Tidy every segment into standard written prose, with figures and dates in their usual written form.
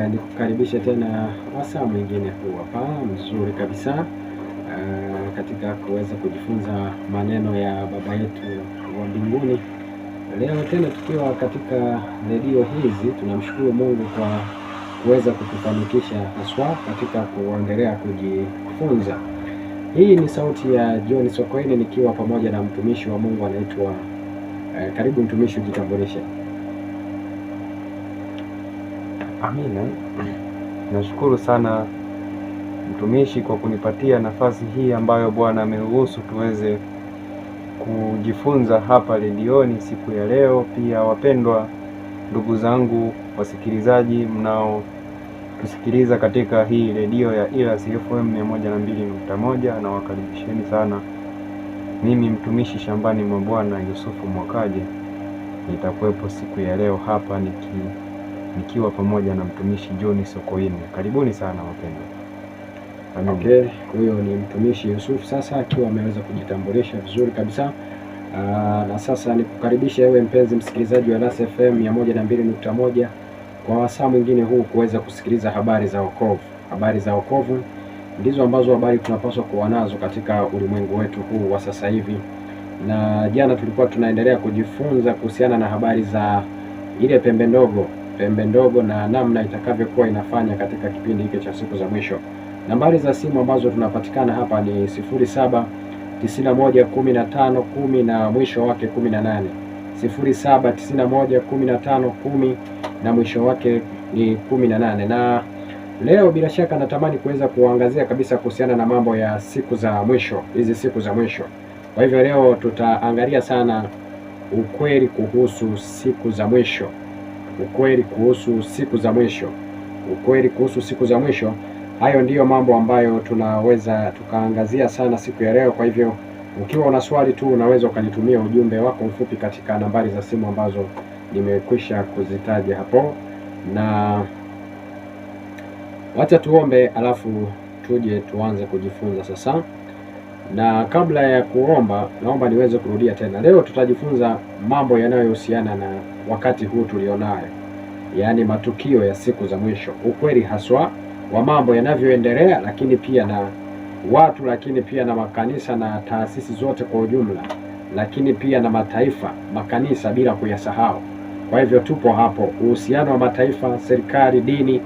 Nikukaribishe tena wasaa mwingine huu hapa mzuri kabisa katika kuweza kujifunza maneno ya Baba yetu wa mbinguni. Leo tena tukiwa katika redio hizi, tunamshukuru Mungu kwa kuweza kutufanikisha haswa katika kuendelea kujifunza. Hii ni sauti ya John Sokoine nikiwa pamoja na mtumishi wa Mungu anaitwa karibu mtumishi, ujitambulishe. Amina. Nashukuru sana mtumishi kwa kunipatia nafasi hii ambayo Bwana ameruhusu tuweze kujifunza hapa redioni siku ya leo. Pia wapendwa ndugu zangu wasikilizaji mnao tusikiliza katika hii redio ya Ilas FM 102.1, na wakaribisheni sana. Mimi mtumishi shambani mwa Bwana Yusufu Mwakaje nitakuwepo siku ya leo hapa nikiwa pamoja na mtumishi John Sokoine. Karibuni sana wapendwa. Okay, huyo ni mtumishi Yusufu sasa akiwa ameweza kujitambulisha vizuri kabisa. Na sasa nikukaribisha wewe mpenzi msikilizaji wa Ilas FM 102.1 kwa wasaa mwingine huu kuweza kusikiliza habari za wokovu. Habari za wokovu ndizo ambazo habari tunapaswa kuwa nazo katika ulimwengu wetu huu wa sasa hivi. Na jana tulikuwa tunaendelea kujifunza kuhusiana na habari za ile pembe ndogo na namna itakavyokuwa inafanya katika kipindi hiki cha siku za mwisho. Nambari za simu ambazo tunapatikana hapa ni 07911510 na mwisho wake 18, 07911510 na mwisho wake ni 18. Na leo bila shaka natamani kuweza kuangazia kabisa kuhusiana na mambo ya siku za mwisho, hizi siku za mwisho. Kwa hivyo leo tutaangalia sana ukweli kuhusu siku za mwisho. Ukweli kuhusu siku za mwisho. Hayo ndiyo mambo ambayo tunaweza tukaangazia sana siku ya leo. Kwa hivyo ukiwa una swali tu unaweza ukanitumia ujumbe wako mfupi katika nambari za simu ambazo nimekwisha kuzitaja hapo. Na wacha tuombe alafu tuje tuanze kujifunza sasa. Na kabla ya kuomba, naomba niweze kurudia tena. Leo tutajifunza mambo yanayohusiana na wakati huu tulionayo, yaani matukio ya siku za mwisho, ukweli haswa wa mambo yanavyoendelea, lakini pia na watu, lakini pia na makanisa na taasisi zote kwa ujumla, lakini pia na mataifa, makanisa bila kuyasahau. Kwa hivyo tupo hapo, uhusiano wa mataifa, serikali, dini,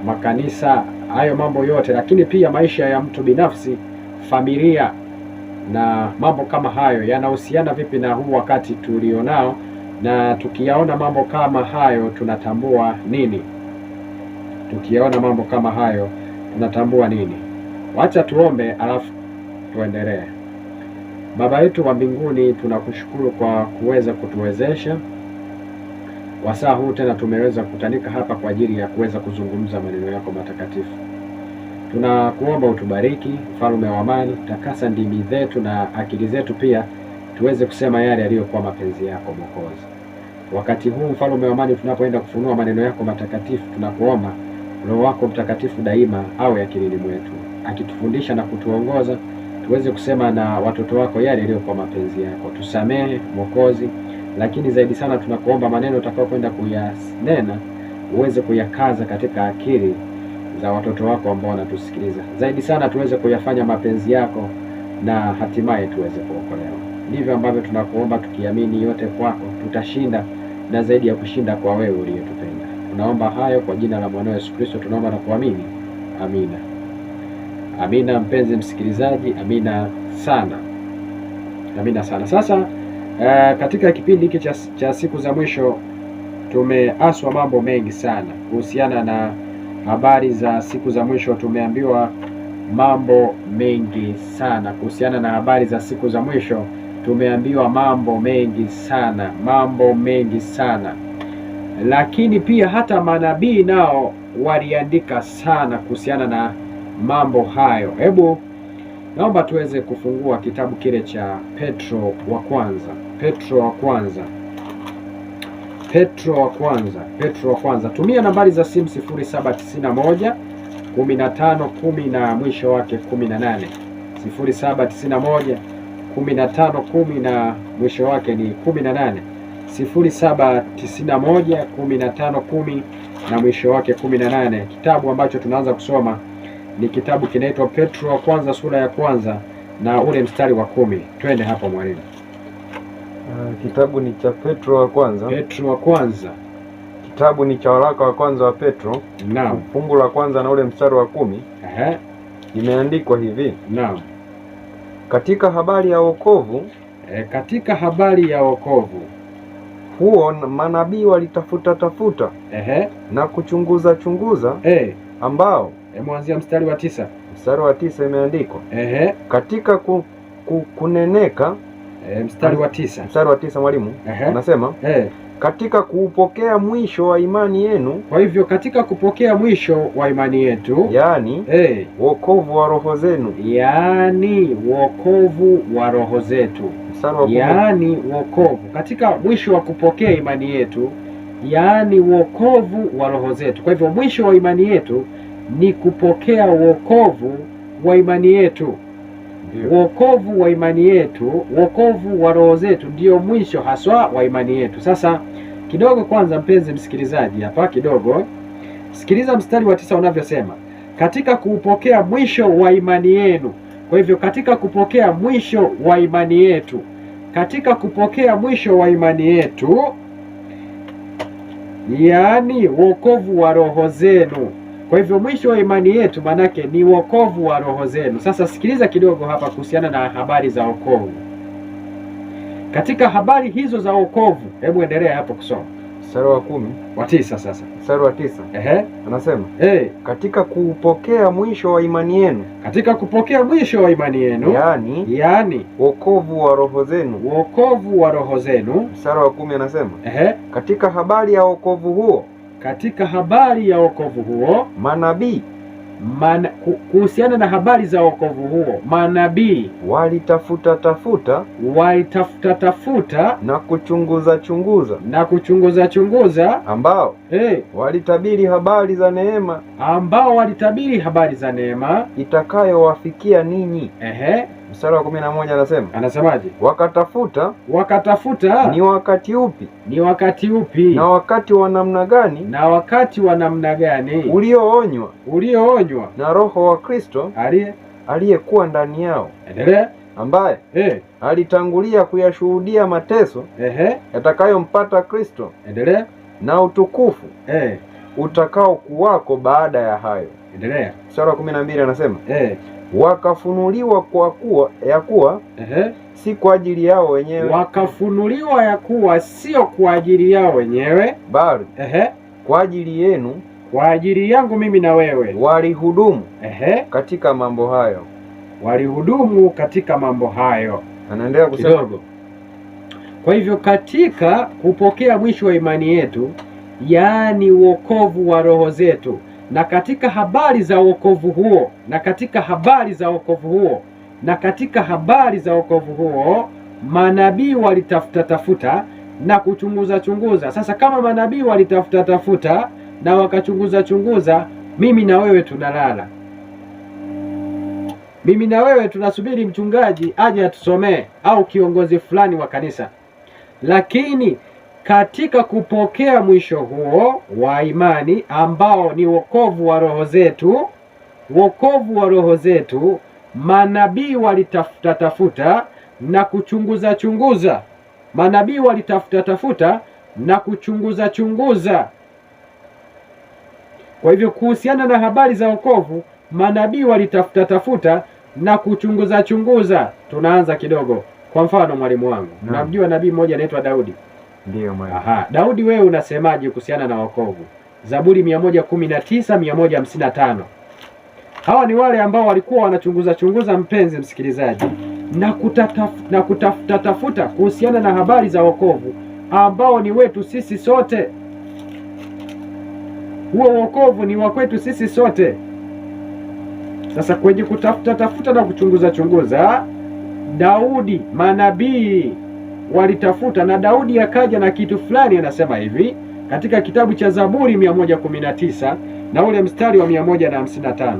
makanisa, hayo mambo yote, lakini pia maisha ya mtu binafsi, familia na mambo kama hayo yanahusiana vipi na huu wakati tulionao, na tukiyaona mambo kama hayo tunatambua nini? Wacha tuombe alafu tuendelee. Baba yetu wa mbinguni, tunakushukuru kwa kuweza kutuwezesha wasaa huu tena tumeweza kutanika hapa kwa ajili ya kuweza kuzungumza maneno yako matakatifu. Tunakuomba utubariki, mfalme wa amani, takasa ndimi zetu na akili zetu pia tuweze kusema yale yaliyokuwa mapenzi yako Mwokozi. Wakati huu mfalme wa amani, tunapoenda kufunua maneno yako matakatifu, tunakuomba Roho wako Mtakatifu daima awe akilini mwetu, akitufundisha na kutuongoza tuweze kusema na watoto wako yale yaliyokuwa mapenzi yako. Tusamehe Mwokozi, lakini zaidi sana tunakuomba maneno utakayokwenda kuyanena uweze kuyakaza katika akili za watoto wako ambao wanatusikiliza. Zaidi sana tuweze kuyafanya mapenzi yako na hatimaye tuweze kuokolewa. Ndivyo ambavyo tunakuomba tukiamini yote kwako tutashinda, na zaidi ya kushinda kwa wewe uliyetupenda. Tunaomba hayo kwa jina la mwanao Yesu Kristo tunaomba na kuamini. Amina. Amina mpenzi msikilizaji, amina sana. Sasa katika kipindi hiki cha siku za mwisho tumeaswa mambo mengi sana kuhusiana na habari za siku za mwisho. Tumeambiwa mambo mengi sana kuhusiana na habari za siku za mwisho. Tumeambiwa mambo mengi sana. Lakini pia hata manabii nao waliandika sana kuhusiana na mambo hayo. Hebu naomba tuweze kufungua kitabu kile cha Petro wa kwanza. Tumia nambari za simu 0791 1510 na mwisho wake 18. 0791 1510 na mwisho wake ni 18. 07911510 na mwisho wake 18. Kitabu ambacho tunaanza kusoma ni kitabu kinaitwa Petro wa kwanza sura ya kwanza na ule mstari wa 10. Twende hapo mwalimu. Kitabu ni cha Petro wa kwanza. Petro wa kwanza. Kitabu ni cha waraka wa kwanza wa Petro. Naam. Fungu la kwanza na ule mstari wa 10. Imeandikwa hivi. Naam. Katika habari ya wokovu, katika habari ya wokovu huo manabii walitafuta na kuchunguza ambao mwanzia mstari wa 9. Mstari wa 9 imeandikwa katika kuneneka. Mstari wa 9. Mstari wa 9 mwalimu anasema katika kuupokea mwisho wa imani yenu. Kwa hivyo katika kupokea mwisho wa imani yetu, yaani wokovu wa roho zenu, yaani wokovu wa roho zetu, yaani wokovu katika mwisho wa kupokea imani yetu, yaani wokovu wa roho zetu. Kwa hivyo mwisho wa imani yetu ni kupokea wokovu wa imani yetu. Wokovu wa imani yetu, wokovu wa roho zetu ndio mwisho haswa wa imani yetu. Sasa kidogo kwanza, mpenzi msikilizaji, hapa kidogo sikiliza mstari wa 9 unavyosema, katika kuupokea mwisho wa imani yenu. Kwa hivyo katika kupokea mwisho wa imani yetu, katika kupokea mwisho wa imani yetu, yaani wokovu wa roho zenu. Kwa hivyo mwisho wa imani yetu manake ni wokovu wa roho zenu. Sasa sikiliza kidogo hapa kuhusiana na habari za wokovu. Katika habari hizo za wokovu, hebu endelea hapo kusoma. Mstari wa 10 wa 9 sasa. Mstari wa 9. Anasema katika kuupokea mwisho wa imani yenu. Katika kupokea mwisho wa imani yenu, yaani wokovu wa roho zenu. Wokovu wa roho zenu. Mstari wa 10 anasema katika habari ya wokovu huo. Katika habari ya wokovu huo, manabii kuhusiana na habari za wokovu huo, manabii walitafuta na kuchunguza ambao walitabiri habari za neema itakayowafikia ninyi. Mstari wa 11 anasema. Anasemaje? Wakatafuta ni wakati upi? Na wakati wa namna gani? Ulioonywa na Roho wa Kristo aliyekuwa ndani yao. Endelea. Ambaye alitangulia kuyashuhudia mateso yatakayompata Kristo. Endelea. Na utukufu utakao kuwako baada ya hayo. Endelea. Mstari wa 12 anasema wakafunuliwa ya kuwa si kwa ajili yao wenyewe. Wakafunuliwa ya kuwa sio kwa ajili yao wenyewe, bali kwa ajili yenu, kwa ajili yangu mimi na wewe. Walihudumu katika mambo hayo. Walihudumu katika mambo hayo. Anaendelea kusema. Kwa hivyo katika kupokea mwisho wa imani yetu, yaani wokovu wa roho zetu, na katika habari za wokovu huo, manabii walitafuta na kuchunguza. Sasa kama manabii walitafuta na wakachunguza, mimi na wewe tunalala. Mimi na wewe tunasubiri mchungaji aje atusomee au kiongozi fulani wa kanisa. Lakini katika kupokea mwisho huo wa imani ambao ni wokovu wa roho zetu, manabii walitafuta na kuchunguza. Manabii walitafuta na kuchunguza. Kwa hivyo kuhusiana na habari za wokovu, manabii walitafuta na kuchunguza. Tunaanza kidogo. Kwa mfano mwalimu wangu, unamjua nabii mmoja anaitwa Daudi? Ndio mwalimu. Daudi, wewe unasemaje kuhusiana na wokovu? Zaburi 119, 155. Hawa ni wale ambao walikuwa wanachunguza, mpenzi msikilizaji, na kutafuta kuhusiana na habari za wokovu ambao ni wetu sisi sote. Huo wokovu ni wa kwetu sisi sote. Sasa kwenye kutafuta na kuchunguza, Daudi, manabii walitafuta, na Daudi akaja na kitu fulani. Anasema hivi katika kitabu cha Zaburi 119 na ule mstari wa 155.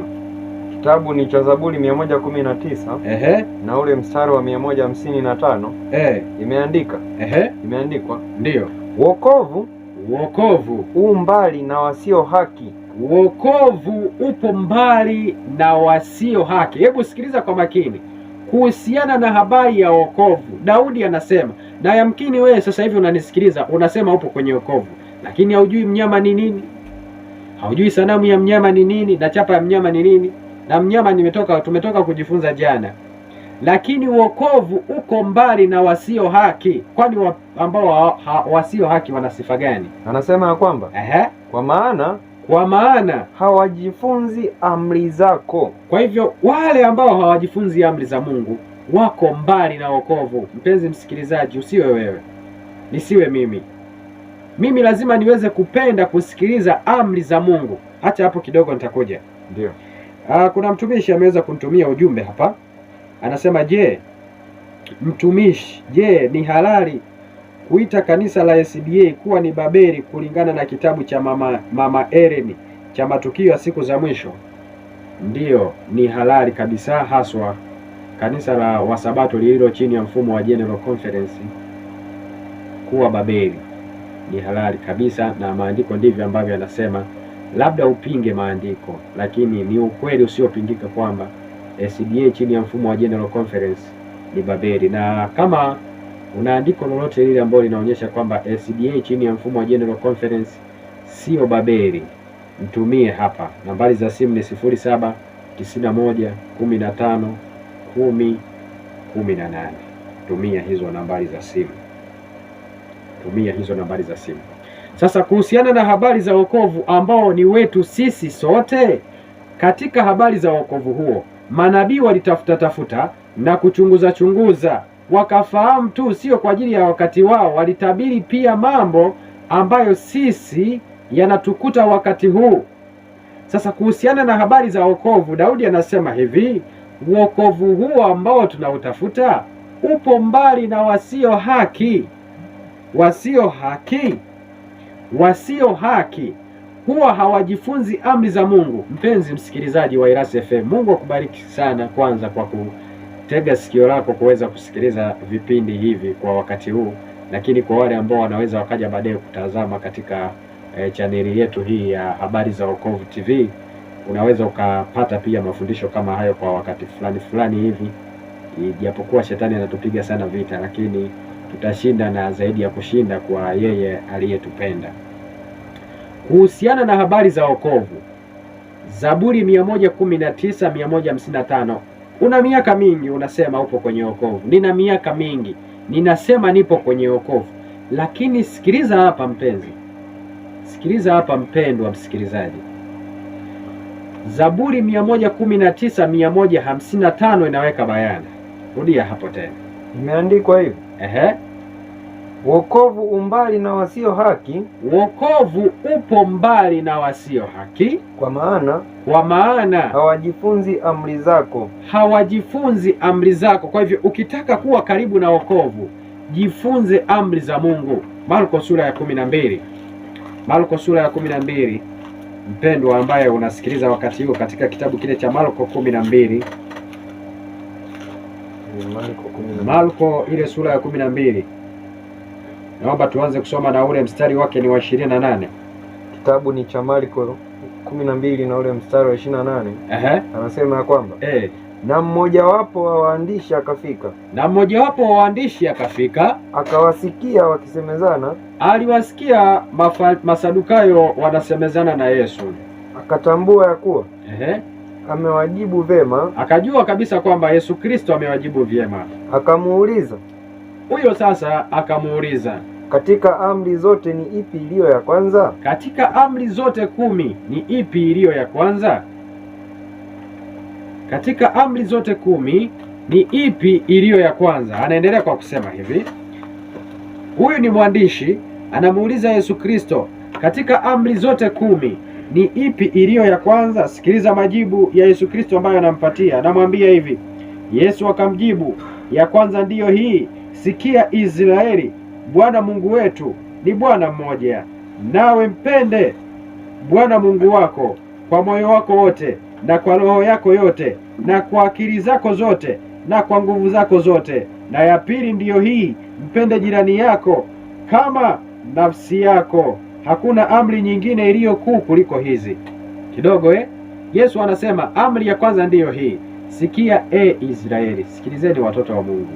Kitabu ni cha Zaburi 119 na ule mstari wa 155 imeandika imeandikwa, ndio, wokovu u mbali na wasio haki. Wokovu upo mbali na wasio haki. Hebu sikiliza kwa makini kuhusiana na habari ya wokovu. Daudi anasema, na yamkini wewe sasa hivi unanisikiliza unasema upo kwenye wokovu, lakini haujui mnyama ni nini, haujui sanamu ya mnyama ni nini na chapa ya mnyama ni nini, na mnyama tumetoka kujifunza jana. Lakini wokovu uko mbali na wasio haki. Kwani ambao wasio haki wana sifa gani? Anasema ya kwamba kwa maana hawajifunzi amri zako. Kwa hivyo wale ambao hawajifunzi amri za Mungu wako mbali na wokovu. Mpenzi msikilizaji, usiwe wewe, nisiwe mimi. Mimi lazima niweze kupenda kusikiliza amri za Mungu. Acha hapo kidogo, nitakuja. Ndio. Kuna mtumishi ameweza kunitumia ujumbe hapa. Anasema, mtumishi, ni halali kuita kanisa la SDA kuwa ni Babeli kulingana na kitabu cha Mama Ellen cha matukio ya siku za mwisho? Ndiyo, ni halali kabisa, haswa kanisa la Wasabato lililo chini ya mfumo wa General Conference kuwa Babeli. Ni halali kabisa, na maandiko ndivyo ambavyo yanasema. Labda upinge maandiko, lakini ni ukweli usiopingika kwamba SDA chini ya mfumo wa General Conference ni Babeli. Na kama una andiko lolote lile ambalo linaonyesha kwamba SDA chini ya mfumo wa General Conference sio Babeli, mtumie hapa. Nambari za simu ni 0791151018. Tumia hizo nambari za simu, Sasa kuhusiana na habari za wokovu ambao ni wetu sisi sote, katika habari za wokovu huo manabii walitafuta na kuchunguza, wakafahamu tu sio kwa ajili ya wakati wao, walitabiri pia mambo ambayo sisi yanatukuta wakati huu. Sasa kuhusiana na habari za wokovu, Daudi anasema hivi, wokovu huo ambao tunautafuta upo mbali na wasio haki. Wasio haki huwa hawajifunzi amri za Mungu. Mpenzi msikilizaji wa Irasi FM, Mungu akubariki sana kwanza kwa kutega sikio lako kuweza kusikiliza vipindi hivi kwa wakati huu, lakini kwa wale ambao wanaweza wakaja baadaye kutazama katika chaneli yetu hii ya Habari za Wokovu TV, unaweza ukapata pia mafundisho kama hayo kwa wakati fulani hivi. Ijapokuwa shetani anatupiga sana vita, lakini tutashinda, na zaidi ya kushinda kwa yeye aliyetupenda. Kuhusiana na habari za wokovu, Zaburi 119, 155. Una miaka mingi unasema upo kwenye wokovu. Nina miaka mingi ninasema nipo kwenye wokovu, lakini sikiliza hapa mpenzi, sikiliza hapa mpendwa msikilizaji. Zaburi 119, 155 inaweka bayana. Rudia hapo tena. Imeandikwa hivi. Wokovu umbali na wasio haki. Wokovu upo mbali na wasio haki, kwa maana hawajifunzi amri zako. Hawajifunzi amri zako. Kwa hivyo ukitaka kuwa karibu na wokovu, jifunze amri za Mungu. Marko sura ya 12. Marko sura ya 12. Mpendwa ambaye unasikiliza wakati huu, katika kitabu kile cha Marko 12. Marko ile sura ya 12. Naomba tuanze kusoma na ule mstari wake ni wa 28. Kitabu ni cha Marko 12 na ule mstari wa 28. Anasema ya kwamba na mmojawapo wa waandishi akafika, akawasikia wakisemezana. Aliwasikia Masadukayo wanasemezana na Yesu. Akatambua ya kuwa amewajibu vyema. Akajua kabisa kwamba Yesu Kristo amewajibu vyema. Akamuuliza huyo, sasa akamuuliza, katika amri zote ni ipi iliyo ya kwanza? Katika amri zote 10 ni ipi iliyo ya kwanza? Katika amri zote 10 ni ipi iliyo ya kwanza? Anaendelea kwa kusema hivi, huyu ni mwandishi anamuuliza Yesu Kristo, katika amri zote 10 ni ipi iliyo ya kwanza? Sikiliza majibu ya Yesu Kristo ambayo anampatia. Anamwambia hivi, Yesu akamjibu, ya kwanza ndiyo hii, sikia Israeli, Bwana Mungu wetu ni Bwana mmoja, nawe mpende Bwana Mungu wako kwa moyo wako wote na kwa roho yako yote na kwa akili zako zote na kwa nguvu zako zote. Na ya pili ndiyo hii, mpende jirani yako kama nafsi yako. Hakuna amri nyingine iliyo kuu kuliko hizi. Kidogo Yesu anasema amri ya kwanza ndiyo hii, sikia Israeli. Sikilizeni watoto wa Mungu,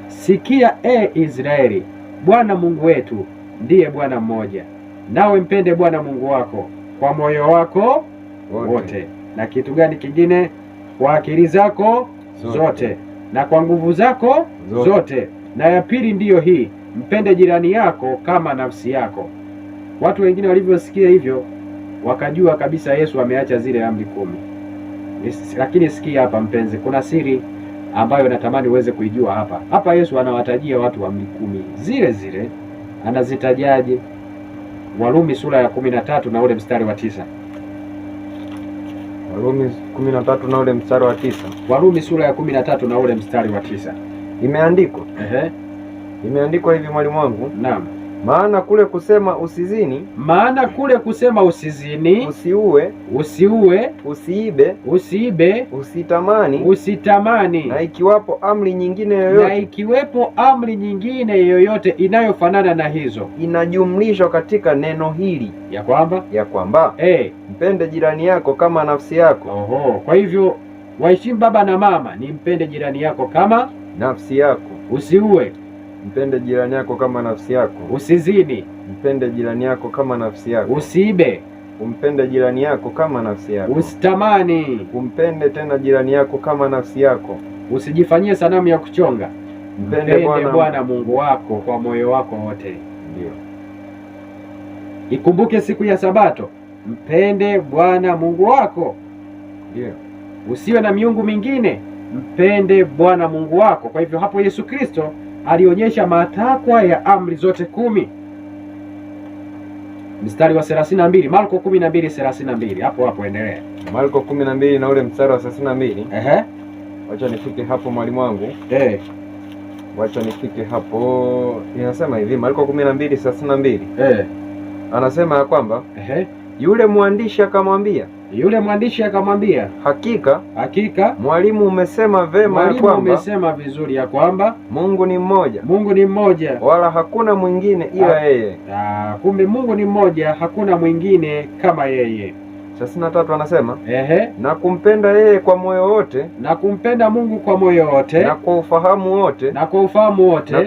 sikia Israeli, Bwana Mungu wetu ndiye Bwana mmoja, nawe mpende Bwana Mungu wako kwa moyo wako wote. Na kitu gani kingine? Kwa akili zako zote na kwa nguvu zako zote. Na ya pili ndiyo hii, mpende jirani yako kama nafsi yako. Watu wengine walivyosikia hivyo wakajua kabisa Yesu ameacha zile amri 10. Lakini sikia hapa mpenzi, kuna siri ambayo natamani uweze kuijua hapa. Hapa Yesu anawatajia watu amri 10 zile zile. Anazitajaje? Warumi sura ya 13 na ule mstari wa 9. Warumi 13 na ule mstari wa 9. Warumi sura ya 13 na ule mstari wa 9. Imeandikwa. Imeandikwa hivi mwalimu wangu. Naam. Maana kule kusema usizini, usiue, usiibe, usitamani, na ikiwepo amri nyingine yoyote, inayofanana na hizo, inajumlishwa katika neno hili ya kwamba mpende jirani yako kama nafsi yako. Kwa hivyo waheshimu baba na mama, ni mpende jirani yako kama nafsi yako. Usiue, mpende jirani yako kama nafsi yako. Usizini, mpende jirani yako kama nafsi yako. Usiibe, umpende jirani yako kama nafsi yako. Usitamani, umpende tena jirani yako kama nafsi yako. Usijifanyie sanamu ya kuchonga. Mpende Bwana Mungu wako kwa moyo wako wote. Ndio. Ikumbuke siku ya Sabato, mpende Bwana Mungu wako. Ndio. Usiwe na miungu mingine, mpende Bwana Mungu wako. Kwa hivyo hapo Yesu Kristo alionyesha matakwa ya amri zote 10. Mstari wa 32, Marko 12:32. Hapo endelea. Marko 12 na ule mstari wa 32. Wacha nifike hapo mwalimu wangu. Wacha nifike hapo. Inasema hivi, Marko 12:32. Anasema ya kwamba yule mwandishi akamwambia, hakika mwalimu, umesema vema ya kwamba, umesema vizuri ya kwamba Mungu ni mmoja, wala hakuna mwingine ila yeye. Kumbe Mungu ni mmoja, hakuna mwingine kama yeye. 33 anasema na kumpenda yeye kwa moyo wote, na kumpenda Mungu kwa moyo wote, na kwa ufahamu wote, na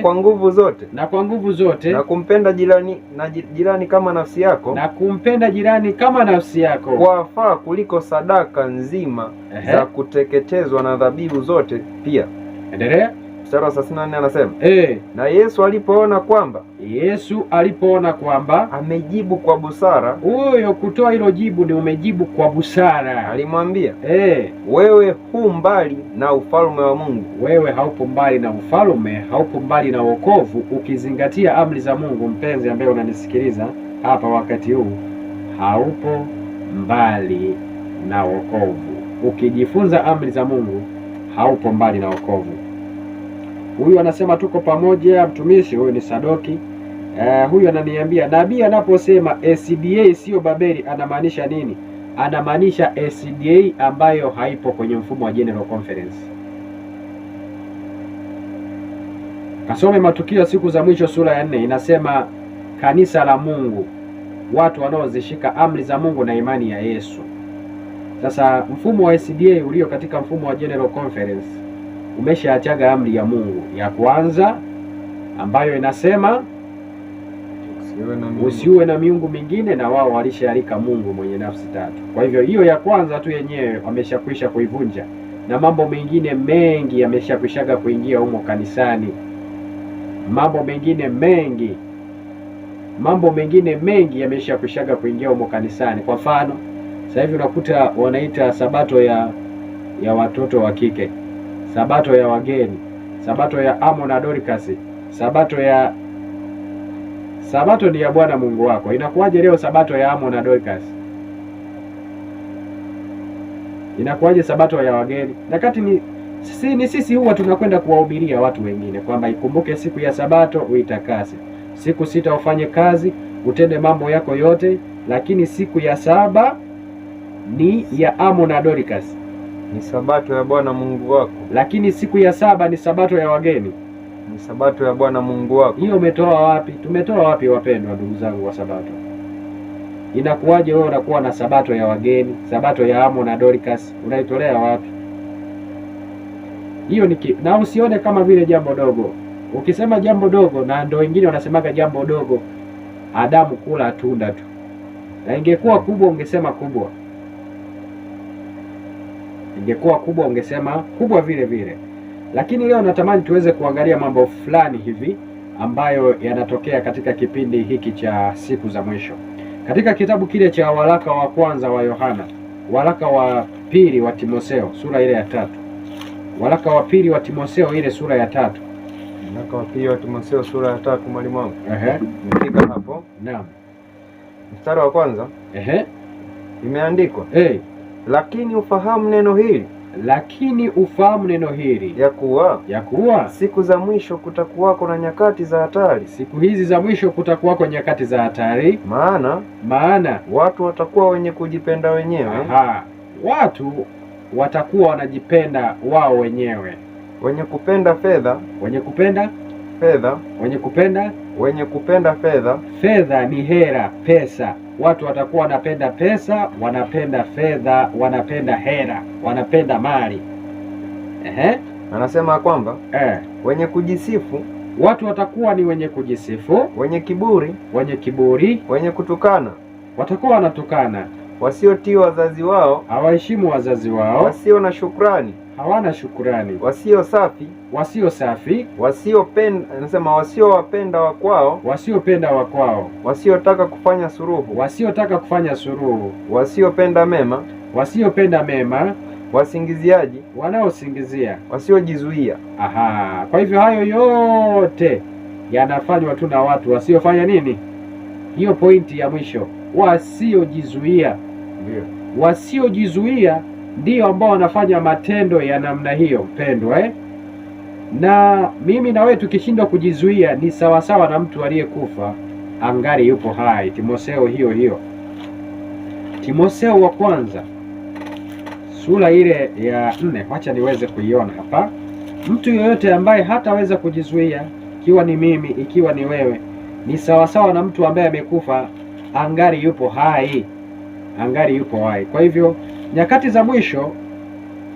kwa nguvu zote, na kumpenda jirani kama nafsi yako, wafaa kuliko sadaka nzima za kuteketezwa na dhabihu zote pia. Endelea. Mstari wa 34 anasema na Yesu alipoona kwamba amejibu kwa busara. Huyo kutoa hilo jibu ni umejibu kwa busara. Alimwambia wewe hu mbali na ufalme wa Mungu. Wewe haupo mbali na ufalme, haupo mbali na wokovu. Ukizingatia amri za Mungu, mpenzi ambaye unanisikiliza hapa wakati huu, haupo mbali na wokovu. Ukijifunza amri za Mungu, haupo mbali na wokovu. Huyu anasema tuko pamoja mtumishi. Huyu ni Sadoki. Huyu ananiambia nabii anaposema SDA sio Babeli anamaanisha nini? Anamaanisha SDA ambayo haipo kwenye mfumo wa General Conference. Kasome Matukio ya Siku za Mwisho sura ya 4, inasema kanisa la Mungu, watu wanaozishika amri za Mungu na imani ya Yesu. Sasa mfumo wa SDA ulio katika mfumo wa General Conference umeshaachaga amri ya Mungu ya kwanza ambayo inasema usiwe na miungu mingine, na wao walishaarika Mungu mwenye nafsi tatu. Kwa hivyo hiyo ya kwanza tu yenyewe wameshakwisha kuivunja, na mambo mengine mengi yameshakwishaga kuingia humo kanisani. Mambo mengine mengi yameshakwishaga kuingia humo kanisani. Kwa mfano, sasa hivi unakuta wanaita sabato ya watoto wa kike, sabato ya wageni, sabato ya Amo na Dorcas, sabato ni ya Bwana Mungu wako. Inakuwaje leo sabato ya Amo na Dorcas? Inakuwaje sabato ya wageni? Na kati ni sisi huwa tunakwenda kuwahubiria watu wengine kwamba ikumbuke siku ya sabato uitakase, siku 6 ufanye kazi, utende mambo yako yote, lakini siku ya 7 ni ya Amo na Dorcas, ni sabato ya Bwana Mungu wako. Lakini siku ya saba ni sabato ya wageni, ni sabato ya Bwana Mungu wako. Hiyo umetoa wapi? Tumetoa wapi wapendwa ndugu zangu wa sabato? Inakuwaje wewe unakuwa na sabato ya wageni, sabato ya Amo na Dorcas? Unaitolea wapi? Hiyo na usione kama vile jambo dogo. Ukisema jambo dogo, na ndio wengine wanasemaga jambo dogo, Adamu kula tunda tu. Na ingekuwa kubwa ungesema kubwa, ingekuwa kubwa ungesema kubwa vile vile. Lakini leo natamani tuweze kuangalia mambo fulani hivi ambayo yanatokea katika kipindi hiki cha siku za mwisho, katika kitabu kile cha waraka wa kwanza wa Yohana, waraka wa pili wa Timotheo sura ile ya 3, waraka wa pili wa Timotheo ile sura ya 3, waraka wa pili wa Timotheo sura ya 3. Mwalimu wangu, nimefika hapo. Naam, mstari wa kwanza imeandikwa, lakini ufahamu neno hili, lakini ufahamu neno hili, ya kuwa siku za mwisho kutakuwako na nyakati za hatari. Siku hizi za mwisho kutakuwako nyakati za hatari, maana watu watakuwa wenye kujipenda wenyewe. Watu watakuwa wanajipenda wao wenyewe, wenye kupenda fedha, wenye kupenda fedha ni hera, pesa. Watu watakuwa wanapenda pesa, wanapenda fedha, wanapenda hera, wanapenda mali. Anasema kwamba wenye kujisifu, watu watakuwa ni wenye kujisifu, wenye kiburi, wenye kutukana, watakuwa wanatukana, wasiotii wazazi wao, hawaheshimu wazazi wao, wasio na shukrani, hawana shukrani, wasio safi, anasema wasiowapenda wakwao, wasiotaka kufanya suruhu, wasiopenda mema, wasingiziaji, wanaosingizia, wasiojizuia. Kwa hivyo hayo yote yanafanywa tu na watu wasiofanya nini? Hiyo pointi ya mwisho, wasiojizuia. Wasiojizuia ndio ambao wanafanya matendo ya namna hiyo, mpendwa. Na mimi na wewe tukishindwa kujizuia ni sawasawa na mtu aliyekufa angali yupo hai. Timotheo hiyo, Timotheo wa kwanza sura ile ya 4, wacha niweze kuiona hapa. Mtu yoyote ambaye hataweza kujizuia, ikiwa ni mimi, ikiwa ni wewe, ni sawasawa na mtu ambaye amekufa angali yupo hai, Kwa hivyo nyakati za mwisho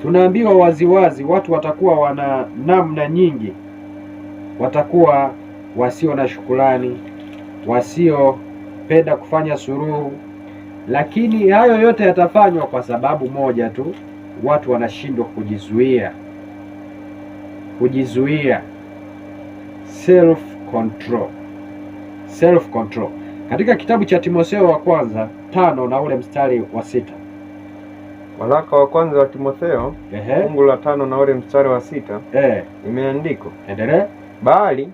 tunaambiwa waziwazi, watu watakuwa wana namna nyingi, watakuwa wasio na shukrani, wasiopenda kufanya suruhu. Lakini hayo yote yatafanywa kwa sababu moja tu, watu wanashindwa kujizuia, self control. Katika kitabu cha Timotheo wa kwanza 5 na ule mstari wa 6, waraka wa kwanza wa Timotheo fungu la 5 na ule mstari wa 6, imeandikwa, endelea, bali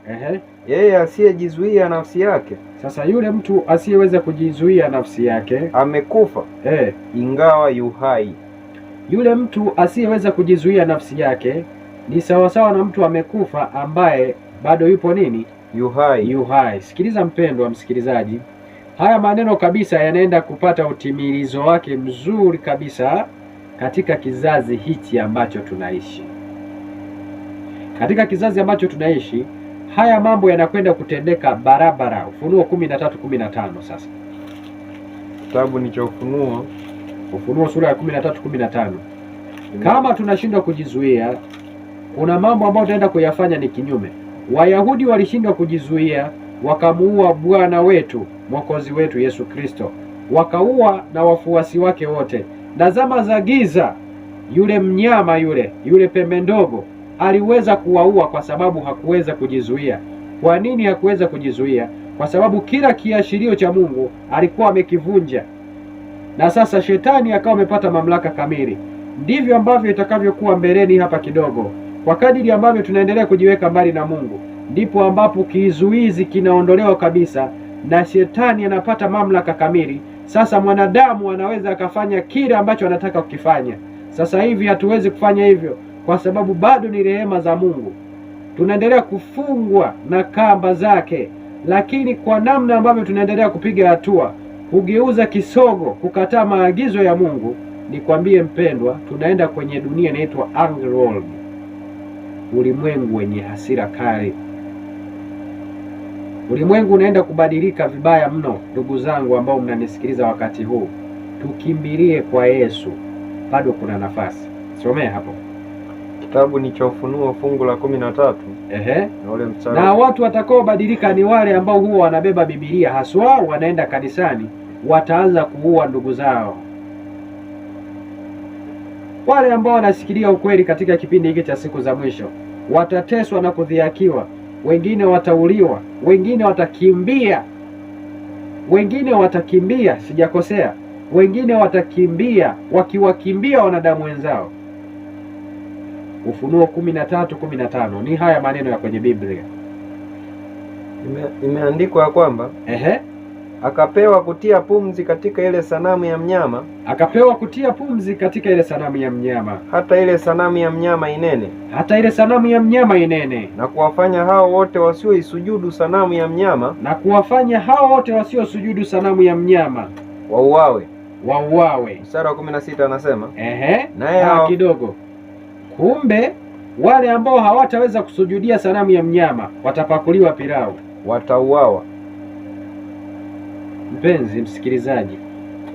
yeye asiyejizuia nafsi yake. Sasa yule mtu asiyeweza kujizuia nafsi yake amekufa, ingawa yu hai. Yule mtu asiyeweza kujizuia nafsi yake ni sawasawa na mtu amekufa ambaye bado yupo nini? Yu hai. Sikiliza mpendwa msikilizaji, haya maneno kabisa yanaenda kupata utimilizo wake mzuri kabisa katika kizazi hichi ambacho tunaishi. Katika kizazi ambacho tunaishi, haya mambo yanakwenda kutendeka barabara. Ufunuo 13:15. Sasa kitabu ni cha Ufunuo sura ya 13:15. Kama tunashindwa kujizuia, kuna mambo ambayo tutaenda kuyafanya ni kinyume. Wayahudi walishindwa kujizuia, wakamuua Bwana wetu, Mwokozi wetu Yesu Kristo, wakaua na wafuasi wake wote. Na zama za giza, yule mnyama yule pembe ndogo aliweza kuwaua kwa sababu hakuweza kujizuia. Kwa nini hakuweza kujizuia? Kwa sababu kila kiashirio cha Mungu alikuwa amekivunja, na sasa shetani akawa amepata mamlaka kamili. Ndivyo ambavyo itakavyokuwa mbeleni hapa kidogo. Kwa kadiri ambavyo tunaendelea kujiweka mbali na Mungu, ndipo ambapo kizuizi kinaondolewa kabisa na shetani anapata mamlaka kamili. Sasa mwanadamu anaweza akafanya kile ambacho anataka kukifanya. Sasa hivi hatuwezi kufanya hivyo kwa sababu bado ni rehema za Mungu, tunaendelea kufungwa na kamba zake. Lakini kwa namna ambavyo tunaendelea kupiga hatua, kugeuza kisogo, kukataa maagizo ya Mungu, nikwambie mpendwa, tunaenda kwenye dunia inaitwa angry world, ulimwengu wenye hasira kali. Ulimwengu unaenda kubadilika vibaya mno. Ndugu zangu ambao mnanisikiliza wakati huu, tukimbilie kwa Yesu, bado kuna nafasi. Somea hapo. Kitabu ni cha Ufunuo fungu la 13. Na ule mstari. Na watu watakaobadilika ni wale ambao huwa wanabeba Biblia, haswa wanaenda kanisani, wataanza kuua ndugu zao. Wale ambao wanasikilia ukweli katika kipindi hiki cha siku za mwisho watateswa na kudhihakiwa, wengine watauliwa, wengine watakimbia, sijakosea, wengine watakimbia wakiwakimbia wanadamu wenzao. Ufunuo 13:15 ni haya maneno ya kwenye Biblia. Imeandikwa ya kwamba akapewa kutia pumzi katika ile sanamu ya mnyama, akapewa kutia pumzi katika ile sanamu ya mnyama, hata ile sanamu ya mnyama inene, hata ile sanamu ya mnyama inene, na kuwafanya hao wote wasioisujudu sanamu ya mnyama, na kuwafanya hao wote wasiosujudu sanamu ya mnyama wauawe. Mstari wa 16 anasema naye kidogo, kumbe wale ambao hawataweza kusujudia sanamu ya mnyama watapakuliwa pilau, watauawa. Mpenzi msikilizaji,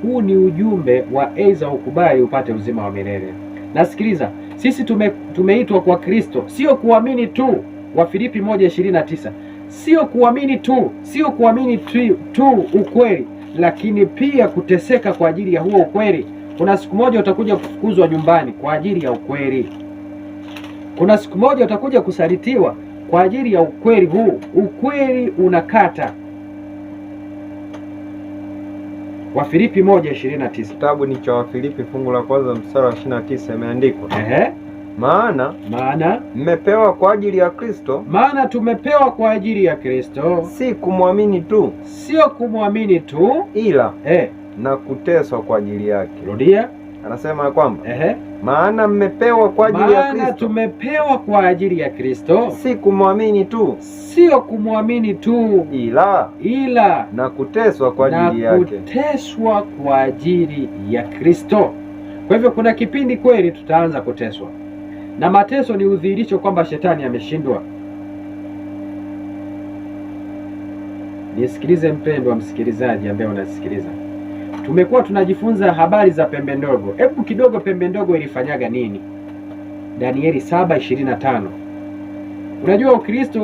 huu ni ujumbe wa aidha ukubali upate uzima wa milele. Na sikiliza, sisi tumeitwa kwa Kristo, sio kuamini tu. Wafilipi 1:29, sio kuamini tu ukweli, lakini pia kuteseka kwa ajili ya huo ukweli. Kuna siku moja utakuja kufukuzwa nyumbani kwa ajili ya ukweli. Kuna siku moja utakuja kusalitiwa kwa ajili ya ukweli huu. Ukweli unakata. Wafilipi 1:29. Kitabu ni cha Wafilipi fungu la kwanza mstari wa 29, imeandikwa maana mmepewa kwa ajili ya Kristo, maana tumepewa kwa ajili ya Kristo, si kumwamini tu, sio kumwamini tu, ila na kuteswa kwa ajili yake. Rudia. Anasema kwamba maana mmepewa kwa ajili ya Kristo, maana tumepewa kwa ajili ya Kristo, si kumwamini tu, sio kumwamini tu, ila na kuteswa kwa ajili yake, na kuteswa kwa ajili ya Kristo. Kwa hivyo kuna kipindi kweli tutaanza kuteswa, na mateso ni udhihirisho kwamba shetani ameshindwa. Nisikilize mpendwa msikilizaji ambaye unasikiliza, tumekuwa tunajifunza habari za pembe ndogo. Hebu kidogo, pembe ndogo ilifanyaga nini? Danieli 7:25. Unajua Ukristo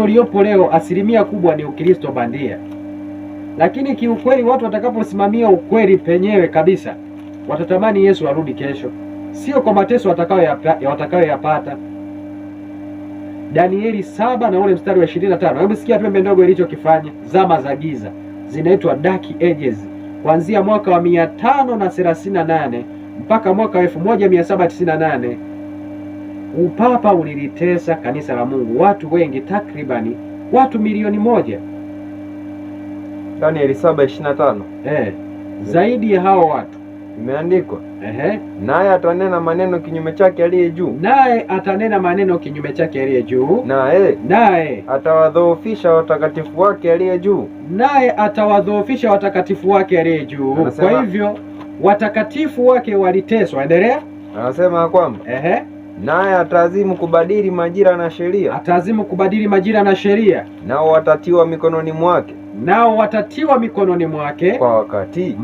uliopo leo asilimia kubwa ni Ukristo bandia, lakini kiukweli watu watakaposimamia ukweli penyewe kabisa, watatamani Yesu arudi kesho, sio kwa mateso watakayoyapata. Danieli 7 na ule mstari wa 25. Hebu sikia pembe ndogo ilichokifanya. Zama za giza zinaitwa Dark Ages, kuanzia mwaka wa 538 mpaka mwaka wa 1798. Upapa ulilitesa kanisa la Mungu, watu wengi, takribani watu milioni 1. Danieli 7:25. Zaidi ya hao watu imeandikwa naye atanena maneno kinyume chake aliye juu, naye atawadhoofisha watakatifu wake aliye juu, Kwa hivyo watakatifu wake waliteswa. Endelea. Anasema kwamba naye ataazimu kubadili majira na sheria, nao watatiwa mikononi mwake, kwa wakati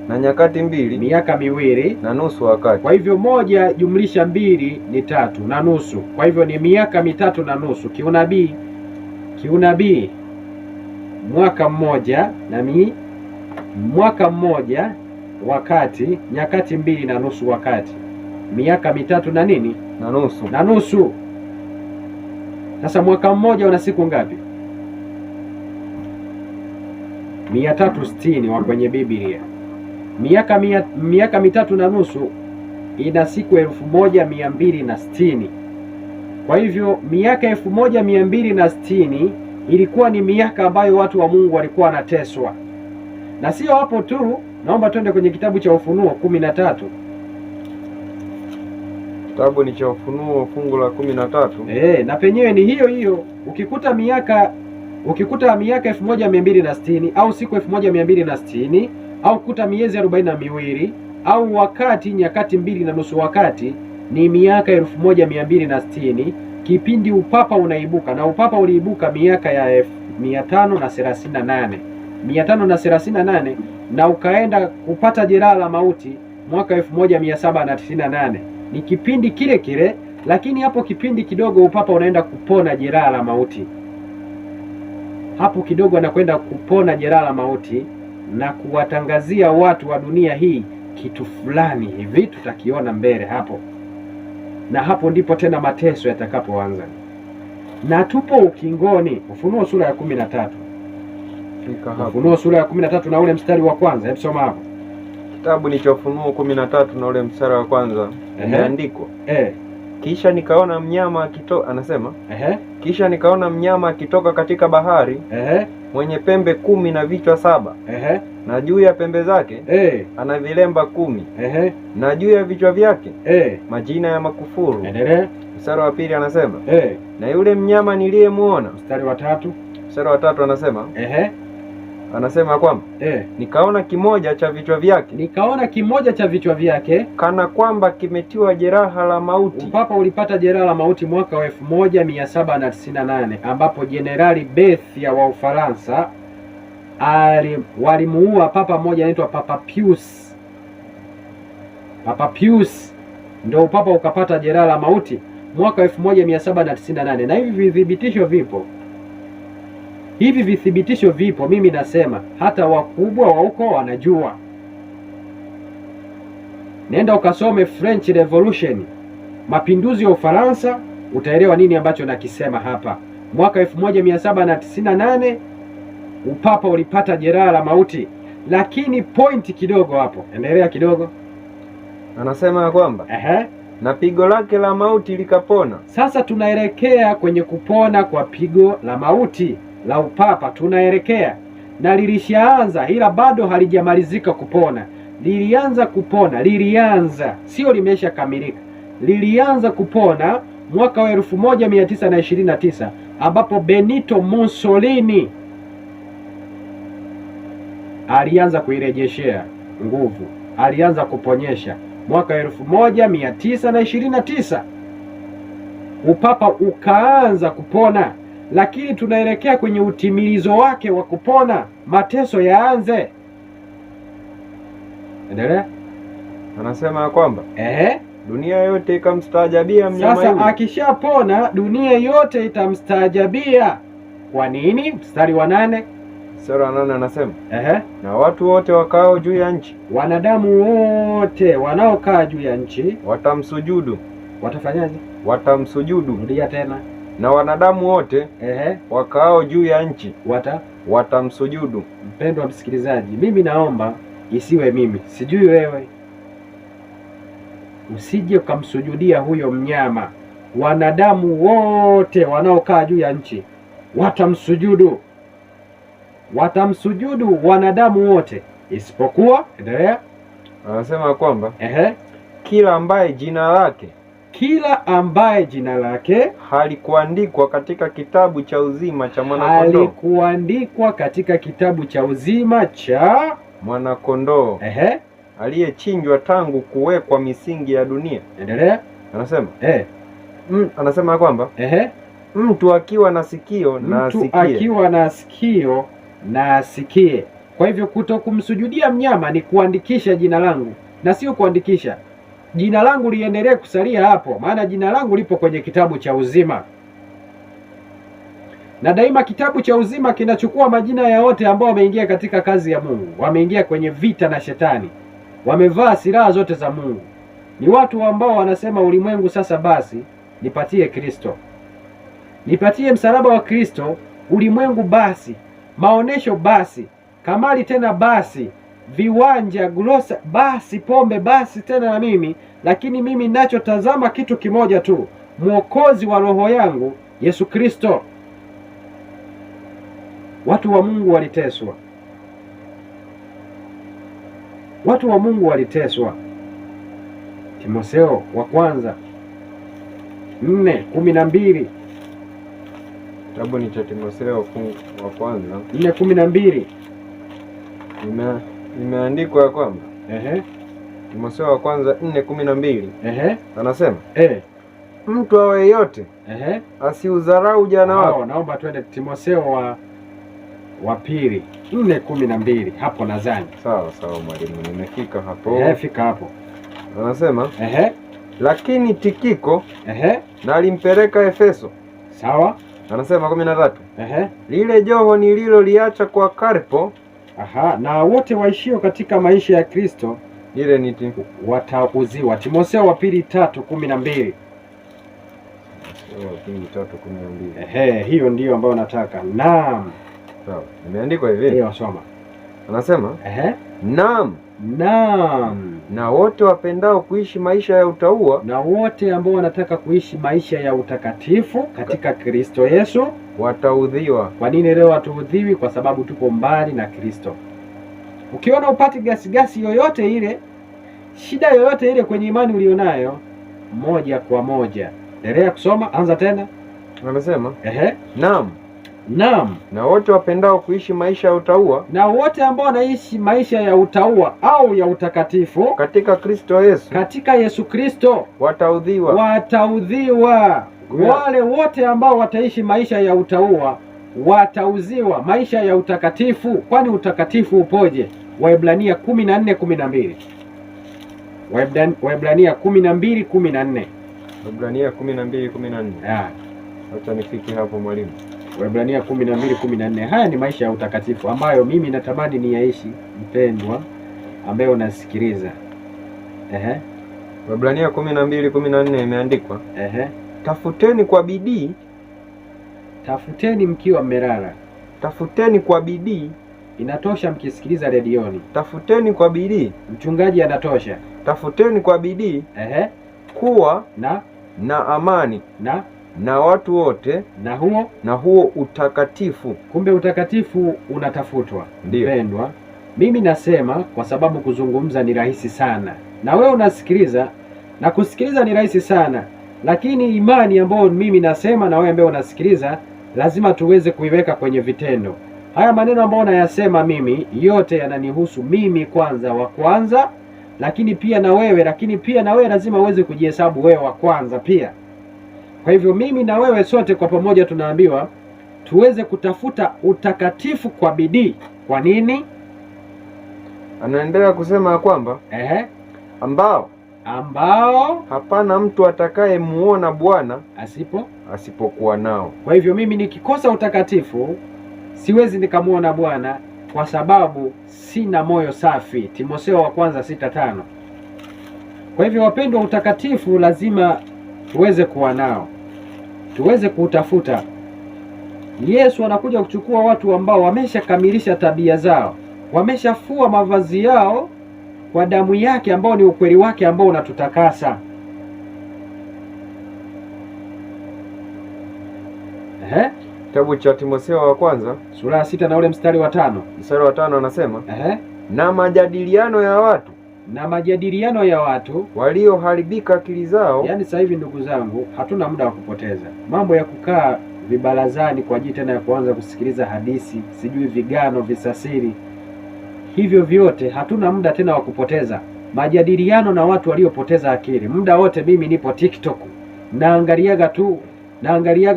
na nyakati 2, miaka 2 na nusu wakati. Kwa hivyo 1 jumlisha 2 ni 3 na nusu. Kwa hivyo ni miaka 3 na nusu. Kiunabii mwaka mmoja wakati, nyakati 2 na nusu wakati, miaka 3 na nini na nusu. Sasa mwaka mmoja una siku ngapi? 360 wa kwenye Biblia. Miaka 3 na nusu ina siku 1260. Kwa hivyo miaka 1260 ilikuwa ni miaka ambayo watu wa Mungu walikuwa wanateswa. Na sio hapo tu, naomba twende kwenye kitabu cha Ufunuo 13. Kitabu ni cha Ufunuo fungu la 13. Na penyewe ni hiyo. Ukikuta miaka Ukikuta miaka 1260 au siku 1260 au kuta miezi 42 au wakati nyakati 2.5 wakati ni miaka 1260 kipindi upapa unaibuka, na upapa uliibuka miaka ya 538 na ukaenda kupata jeraha la mauti mwaka 1798. Ni kipindi kile kile, lakini hapo kipindi kidogo upapa unaenda kupona jeraha la mauti. Hapo kidogo anakwenda kupona jeraha la mauti na kuwatangazia watu wa dunia hii kitu fulani hivi tutakiona mbele hapo, na hapo ndipo tena mateso yatakapoanza, na tupo ukingoni. Ufunuo sura ya 13. Ufunuo sura ya 13 na ule mstari wa kwanza. Hebu soma hapo. Kitabu ni cha Ufunuo 13 na ule mstari wa kwanza. Imeandikwa, kisha nikaona mnyama anasema, kisha nikaona mnyama akitoka katika bahari, mwenye pembe 10 na vichwa 7, na juu ya pembe zake ana vilemba 10, na juu ya vichwa vyake majina ya makufuru. Mstari wa pili anasema, na yule mnyama niliyemuona. Mstari wa tatu anasema, anasema kwamba nikaona kimoja cha vichwa vyake, kana kwamba kimetiwa jeraha la mauti. Upapa ulipata jeraha la mauti mwaka wa 1798 ambapo Jenerali Bethia wa Ufaransa walimuua papa mmoja anaitwa Papa Pius. Papa Pius ndio upapa ukapata jeraha la mauti mwaka 1798, na hivi vithibitisho vipo. Mimi nasema hata wakubwa wa huko wanajua. Nenda ukasome French Revolution, mapinduzi ya Ufaransa, utaelewa nini ambacho nakisema hapa. Mwaka 1798 upapa ulipata jeraha la mauti, lakini point kidogo hapo. Endelea kidogo. Anasema kwamba na pigo lake la mauti likapona. Sasa tunaelekea kwenye kupona kwa pigo la mauti la upapa, tunaelekea, na lilishaanza, ila bado halijamalizika kupona. Lilianza sio limesha kamilika. Lilianza kupona mwaka wa 1929 ambapo Benito Mussolini alianza kuirejeshea nguvu, alianza kuponyesha mwaka 1929 upapa ukaanza kupona, lakini tunaelekea kwenye utimilizo wake wa kupona, mateso yaanze. Endelea. Anasema kwamba dunia yote ikamstaajabia mnyama yule. Sasa akishapona dunia yote itamstaajabia. Kwa nini? Mstari wa 8. Mstari wa 8 anasema, na watu wote wakao juu ya nchi, wanadamu wote wanaokaa juu ya nchi watamsujudu. Watafanyaje? Watamsujudu. Rudia tena. Na wanadamu wote wakao juu ya nchi watamsujudu. Mpendwa msikilizaji, mimi naomba isiwe mimi, sijui wewe, usije ukamsujudia huyo mnyama. Wanadamu wote wanaokaa juu ya nchi watamsujudu, wanadamu wote isipokuwa. Endelea. Anasema kwamba kila ambaye jina lake halikuandikwa katika kitabu cha uzima cha mwanakondoo. Halikuandikwa katika kitabu cha uzima cha mwanakondoo aliyechinjwa tangu kuwekwa misingi ya dunia. Endelea. Anasema anasema kwamba mtu akiwa na sikio na asikie. Kwa hivyo kutokumsujudia mnyama ni kuandikisha jina langu, na sio kuandikisha jina langu liendelee kusalia hapo, maana jina langu lipo kwenye kitabu cha uzima, na daima kitabu cha uzima kinachukua majina ya wote ambao wameingia katika kazi ya Mungu, wameingia kwenye vita na shetani, wamevaa silaha zote za Mungu. Ni watu ambao wanasema, ulimwengu sasa basi nipatie Kristo, nipatie msalaba wa Kristo, ulimwengu basi, maonesho basi, kamari tena basi, viwanja, glosa basi, pombe basi tena na mimi. Lakini mimi ninachotazama kitu kimoja tu, mwokozi wa roho yangu, Yesu Kristo. Watu wa Mungu waliteswa, watu wa Mungu waliteswa. Timotheo wa kwanza 4:12 Kitabu ni cha Timotheo wa kwanza 4:12. Imeandikwa ya kwamba Timotheo wa kwanza 4:12 anasema mtu awe yote asiudharau ujana wake. Naomba twende Timotheo wa pili 4:12 hapo nadhani. Sawa mwalimu, nimefika hapo. Fika hapo. Anasema lakini Tikiko na alimpeleka Efeso. Sawa. Anasema 13 lile joho nililoliacha kwa Karpo na wote waishio katika maisha ya Kristo ile ni watauziwa. Timotheo wa pili 3:12. Hiyo ndiyo ambayo nataka. Naam. Sawa. Imeandikwa hivi. Hiyo soma. Anasema naam. Na wote wapendao kuishi maisha ya utauwa, na wote ambao wanataka kuishi maisha ya utakatifu katika Kristo Yesu wataudhiwa. Kwa nini leo hatuudhiwi? Kwa sababu tuko mbali na Kristo. Ukiona upati gasi yoyote ile, shida yoyote ile kwenye imani ulionayo, moja kwa moja endelea kusoma, anza tena. Anasema naam. Na wote wapendao kuishi maisha ya utauwa, na wote ambao wanaishi maisha ya utauwa au ya utakatifu katika Kristo Yesu, katika Yesu Kristo wataudhiwa. Wale wote ambao wataishi maisha ya utauwa watauziwa maisha ya utakatifu. Kwani utakatifu upoje? Waebrania 14:12. Waebrania 12:14. Waebrania 12:14. Acha nifike hapo mwalimu. Waebrania 12:14. Haya ni maisha ya utakatifu ambayo mimi natamani ni yaishi, mpendwa ambaye unasikiliza. Waebrania 12:14 imeandikwa tafuteni kwa bidii. Tafuteni mkiwa mmelala. Tafuteni kwa bidii. Inatosha mkisikiliza redioni. Tafuteni kwa bidii. Mchungaji anatosha. Tafuteni kwa bidii kuwa na amani na watu wote na huo utakatifu. Kumbe utakatifu unatafutwa. Mpendwa, mimi nasema kwa sababu kuzungumza ni rahisi sana, na wewe unasikiliza, na kusikiliza ni rahisi sana, lakini imani ambayo mimi nasema na wewe ambaye unasikiliza lazima tuweze kuiweka kwenye vitendo. Haya maneno ambayo nayasema mimi yote yananihusu mimi wa kwanza, lakini pia na wewe lazima uweze kujihesabu wewe wa kwanza pia. Kwa hivyo mimi na wewe sote kwa pamoja tunaambiwa tuweze kutafuta utakatifu kwa bidii. Kwa nini? Anaendelea kusema kwamba ambao hapana mtu atakaye muona Bwana asipokuwa nao. Kwa hivyo mimi nikikosa utakatifu siwezi nikamuona Bwana kwa sababu sina moyo safi. Timotheo wa kwanza 6:5. Kwa hivyo wapendwa, utakatifu lazima tuweze kuwa nao, tuweze kuutafuta. Yesu anakuja kuchukua watu ambao wameshakamilisha tabia zao, wameshafua mavazi yao kwa damu yake ambao ni ukweli wake ambao unatutakasa. Kitabu cha Timotheo wa kwanza sura ya 6 na ule mstari wa 5. Mstari wa 5 anasema na majadiliano ya watu walioharibika akili zao. Yaani sasa hivi ndugu zangu, hatuna muda wa kupoteza. Mambo ya kukaa vibarazani kwa ajili tena ya kuanza kusikiliza hadithi, sijui vigano, visasiri, hivyo vyote hatuna muda tena wa kupoteza. Majadiliano na watu waliopoteza akili. Muda wote mimi nipo TikTok, naangaliaga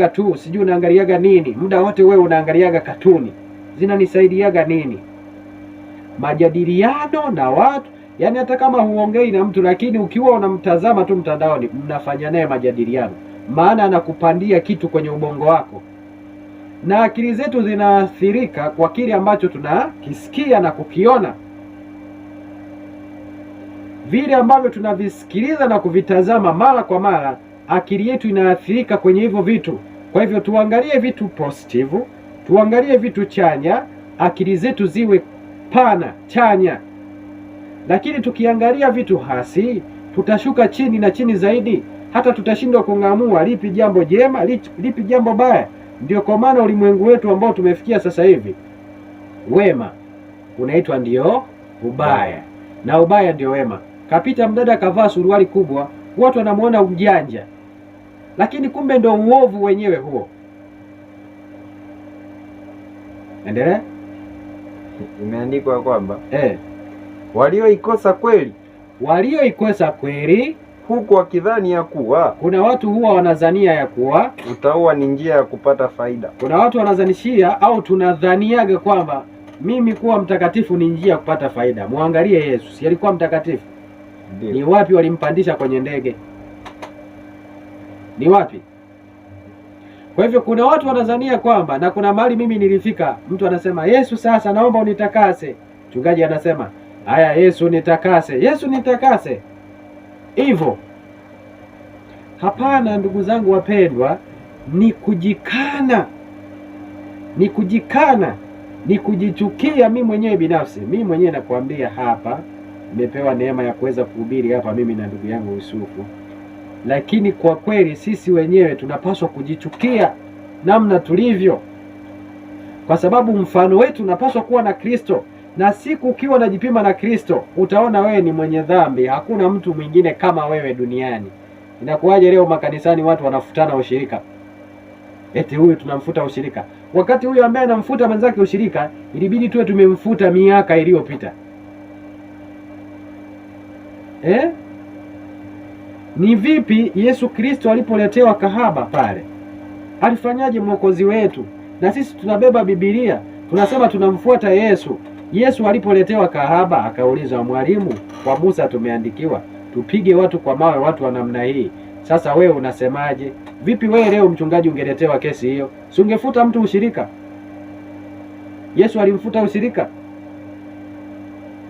tu, sijui naangaliaga nini. Muda wote wewe unaangaliaga katuni, zinanisaidiaga nini? Majadiliano na watu, yaani hata kama huongei na mtu, lakini ukiwa unamtazama tu mtandaoni, mnafanya naye majadiliano, maana anakupandia kitu kwenye ubongo wako, na akili zetu zinaathirika kwa kile ambacho tunakisikia na kukiona. Vile ambavyo tunavisikiliza na kuvitazama mara kwa mara, akili yetu inaathirika kwenye hivyo vitu. Kwa hivyo tuangalie vitu positive, tuangalie vitu chanya, akili zetu ziwe pana chanya. Lakini tukiangalia vitu hasi, tutashuka chini na chini zaidi, hata tutashindwa kung'amua lipi jambo jema, lipi jambo baya. Ndio kwa maana ulimwengu wetu ambao tumefikia sasa hivi, wema unaitwa ndio ubaya na ubaya ndio wema. Kapita mdada kavaa suruali kubwa, watu wanamuona ujanja, lakini kumbe ndio uovu wenyewe huo. Endelea. Imeandikwa kwamba walioikosa kweli huku wakidhani ya kuwa, kuna watu huwa wanadhania ya kuwa utaua ni njia ya kupata faida. Kuna watu wanadhanishia au tunadhaniaga kwamba mimi kuwa mtakatifu ni njia ya kupata faida. Muangalie Yesu, si alikuwa mtakatifu? Ndiyo. Ni wapi walimpandisha kwenye ndege? Ni wapi? Kwa hivyo kuna watu wanadhania kwamba, na kuna mahali mimi nilifika, mtu anasema Yesu, sasa naomba unitakase. Mchungaji anasema haya, Yesu nitakase, Yesu nitakase. Hivyo hapana, ndugu zangu wapendwa, ni kujikana, ni kujichukia. Mimi mwenyewe binafsi, mimi mwenyewe nakwambia hapa, nimepewa neema ya kuweza kuhubiri hapa mimi na ndugu yangu Yusufu, lakini kwa kweli sisi wenyewe tunapaswa kujichukia namna tulivyo, kwa sababu mfano wetu unapaswa kuwa na Kristo. Na siku ukiwa unajipima na Kristo, utaona wewe ni mwenye dhambi. Hakuna mtu mwingine kama wewe duniani. Inakuwaje leo makanisani watu wanafutana ushirika? Eti huyu tunamfuta ushirika, wakati huyu ambaye anamfuta mwenzake ushirika ilibidi tuwe tumemfuta miaka iliyopita. Ni vipi Yesu Kristo alipoletewa kahaba pale, alifanyaje mwokozi wetu? Na sisi tunabeba Biblia, tunasema tunamfuata Yesu. Yesu alipoletewa kahaba akauliza, mwalimu, kwa Musa tumeandikiwa tupige watu kwa mawe, watu wa namna hii. Sasa wewe unasemaje? Vipi wewe leo mchungaji ungeletewa kesi hiyo, si ungefuta mtu ushirika? Yesu alimfuta ushirika.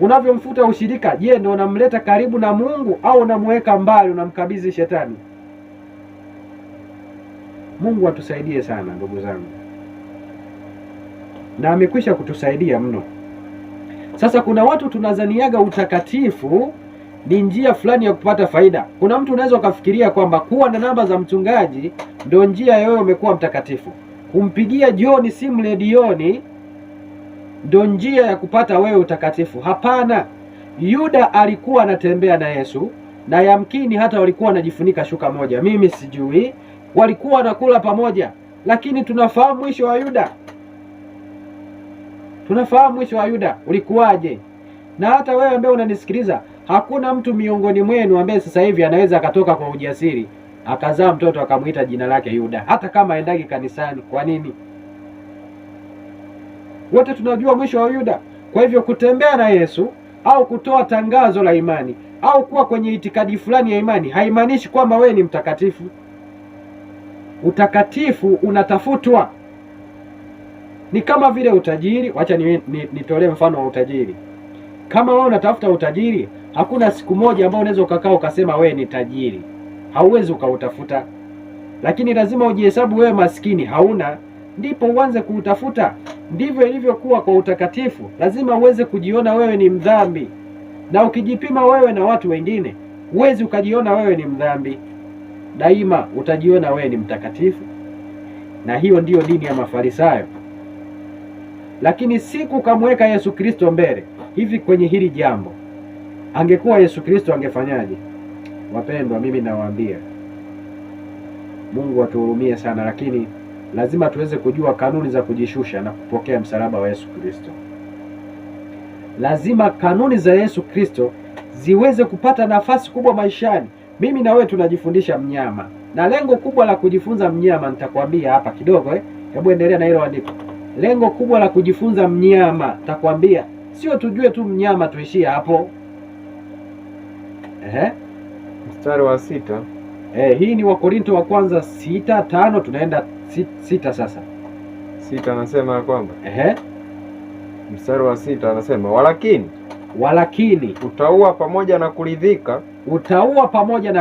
Unavyomfuta ushirika, je, ndio unamleta karibu na Mungu au unamweka mbali, unamkabidhi shetani? Mungu atusaidie sana ndugu zangu, na amekwisha kutusaidia mno. Sasa kuna watu tunazaniaga utakatifu ni njia fulani ya kupata faida. Kuna mtu unaweza ukafikiria kwamba kuwa na namba za mchungaji ndio njia ya wewe umekuwa mtakatifu. Kumpigia John simu redioni ndio njia ya kupata wewe utakatifu. Hapana. Yuda alikuwa anatembea na Yesu, na yamkini hata walikuwa wanajifunika shuka moja, mimi sijui, walikuwa wanakula pamoja, lakini tunafahamu mwisho wa Yuda. Tunafahamu mwisho wa Yuda ulikuwaje. Na hata wewe ambaye unanisikiliza, hakuna mtu miongoni mwenu ambaye sasa hivi anaweza akatoka kwa ujasiri akazaa mtoto akamuita jina lake Yuda, hata kama aendagi kanisani. Kwa nini? Wote tunajua mwisho wa Yuda. Kwa hivyo kutembea na Yesu au kutoa tangazo la imani au kuwa kwenye itikadi fulani ya imani haimaanishi kwamba wewe ni mtakatifu. Utakatifu unatafutwa. Ni kama vile utajiri. Wacha nitolee mfano wa utajiri. Kama wewe unatafuta utajiri, hakuna siku moja ambayo unaweza ukakaa ukasema wewe ni tajiri. Hauwezi ukautafuta. Lakini lazima ujihesabu wewe maskini hauna, ndipo uanze kuutafuta. Ndivyo ilivyokuwa kwa utakatifu. Lazima uweze kujiona wewe ni mdhambi. Na ukijipima wewe na watu wengine, huwezi ukajiona wewe ni mdhambi. Daima utajiona wewe ni mtakatifu. Na hiyo ndiyo dini ya Mafarisayo. Lakini siku kamweka Yesu Kristo mbele, hivi kwenye hili jambo, angekuwa Yesu Kristo angefanyaje? Wapendwa, mimi nawaambia, Mungu atuhurumie sana, lakini lazima tuweze kujua kanuni za kujishusha na kupokea msalaba wa Yesu Kristo. Lazima kanuni za Yesu Kristo ziweze kupata nafasi kubwa maishani. Mimi na wewe tunajifundisha mnyama, na lengo kubwa la kujifunza mnyama nitakwambia hapa kidogo. Hebu endelea na hilo andiko. Lengo kubwa la kujifunza mnyama nitakwambia, sio tujue tu mnyama tuishie hapo. Mstari wa 6. Hii ni Wakorinto wa kwanza 6:5, tunaenda 6 sasa. 6 anasema kwamba mstari wa 6 anasema walakini utaua pamoja na kuridhika. Utaua pamoja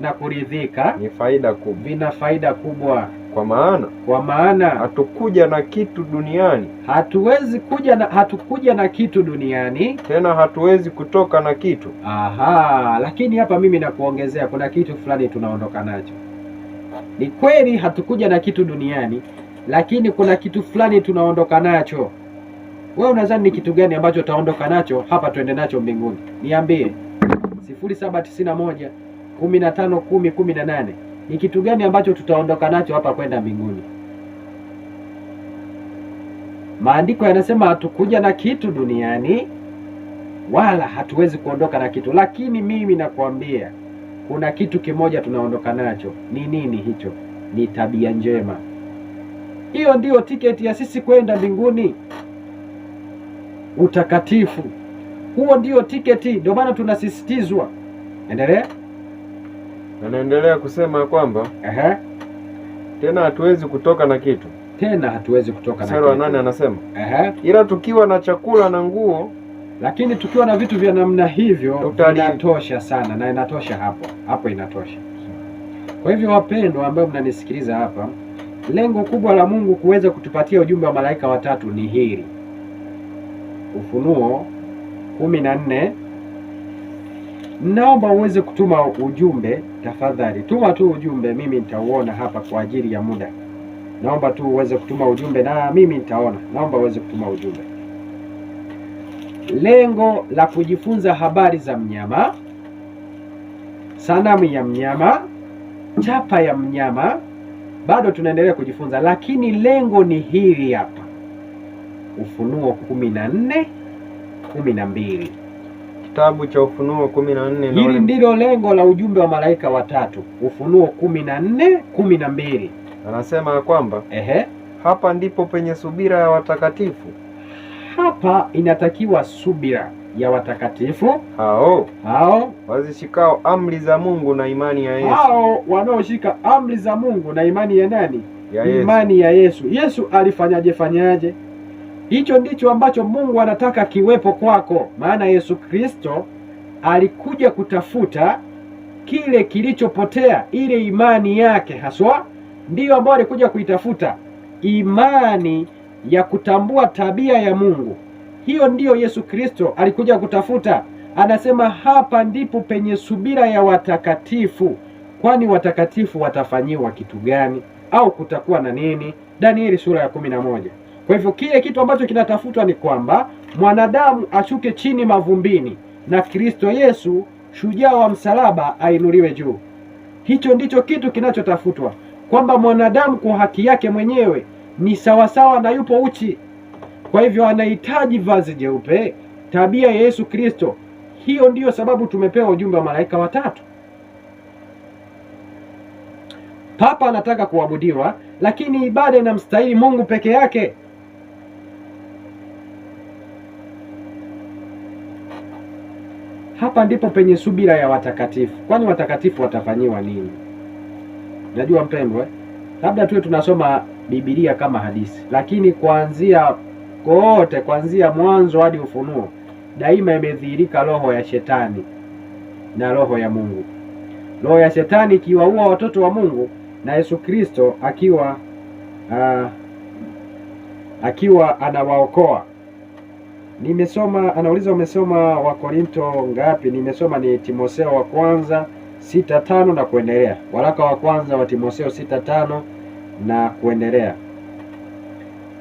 na kuridhika ni faida kubwa. Vina faida kubwa. Kwa maana hatukuja na kitu duniani. Hatukuja na kitu duniani, tena hatuwezi kutoka na kitu. Lakini hapa mimi nakuongezea, kuna kitu fulani tunaondoka nacho. Ni kweli hatukuja na kitu duniani, lakini kuna kitu fulani tunaondoka nacho. Wewe unadhani ni kitu gani ambacho utaondoka nacho hapa twende nacho mbinguni? Niambie. 0791 15 10 18. Ni kitu gani ambacho tutaondoka nacho hapa kwenda mbinguni? Maandiko yanasema hatukuja na kitu duniani wala hatuwezi kuondoka na kitu, lakini mimi nakwambia kuna kitu kimoja tunaondoka nacho. Ni nini hicho? Ni tabia njema. Hiyo ndiyo tiketi ya sisi kwenda mbinguni, utakatifu. Huo ndio tiketi, ndio maana tunasisitizwa. Endelea. Anaendelea kusema kwamba tena hatuwezi kutoka na kitu. Tena hatuwezi kutoka na kitu. Mstari wa 8 anasema ila tukiwa na chakula na nguo. Lakini tukiwa na vitu vya namna hivyo inatosha sana, na inatosha hapo inatosha. Kwa hivyo wapendwa ambao mnanisikiliza hapa, lengo kubwa la Mungu kuweza kutupatia ujumbe wa malaika watatu ni hili. Ufunuo 14. Naomba uweze kutuma ujumbe tafadhali. Tuma tu ujumbe, mimi nitauona hapa kwa ajili ya muda. Naomba tu uweze kutuma ujumbe na mimi nitaona. Naomba uweze kutuma ujumbe. Lengo la kujifunza habari za mnyama, sanamu ya mnyama, chapa ya mnyama, bado tunaendelea kujifunza, lakini lengo ni hili hapa. Ufunuo 14:12. Kitabu cha Ufunuo 14. Hili ndilo lengo la ujumbe wa malaika watatu. Ufunuo 14:12. Anasema kwamba hapa ndipo penye subira ya watakatifu. Hapa inatakiwa subira ya watakatifu hao wazishikao amri za Mungu na imani ya Yesu. Hao wanaoshika amri za Mungu na imani ya nani? Ya Yesu. Imani ya Yesu. Yesu alifanyaje? Hicho ndicho ambacho Mungu anataka kiwepo kwako, maana Yesu Kristo alikuja kutafuta kile kilichopotea. Ile imani yake haswa ndiyo ambayo alikuja kuitafuta, imani ya kutambua tabia ya Mungu. Hiyo ndiyo Yesu Kristo alikuja kutafuta. Anasema hapa ndipo penye subira ya watakatifu. Kwani watakatifu watafanyiwa kitu gani? Au kutakuwa na nini? Danieli sura ya 11. Kwa hivyo kile kitu ambacho kinatafutwa ni kwamba mwanadamu ashuke chini mavumbini na Kristo Yesu shujaa wa msalaba ainuliwe juu. Hicho ndicho kitu kinachotafutwa, kwamba mwanadamu kwa haki yake mwenyewe ni sawasawa na yupo uchi. Kwa hivyo anahitaji vazi jeupe, tabia ya Yesu Kristo. Hiyo ndiyo sababu tumepewa ujumbe wa malaika watatu. Papa anataka kuabudiwa, lakini ibada inamstahili Mungu peke yake. Hapa ndipo penye subira ya watakatifu. Kwani watakatifu watafanyiwa nini? Najua mpendwa, labda tuwe tunasoma Biblia kama hadithi, lakini kuanzia mwanzo hadi Ufunuo daima imedhihirika roho ya shetani na roho ya Mungu. Roho ya shetani ikiwaua watoto wa Mungu na Yesu Kristo akiwa anawaokoa. Nimesoma, anauliza umesoma Wakorinto ngapi? Nimesoma ni Timotheo wa kwanza 6:5 na kuendelea. Waraka wa kwanza wa Timotheo 6:5 na kuendelea.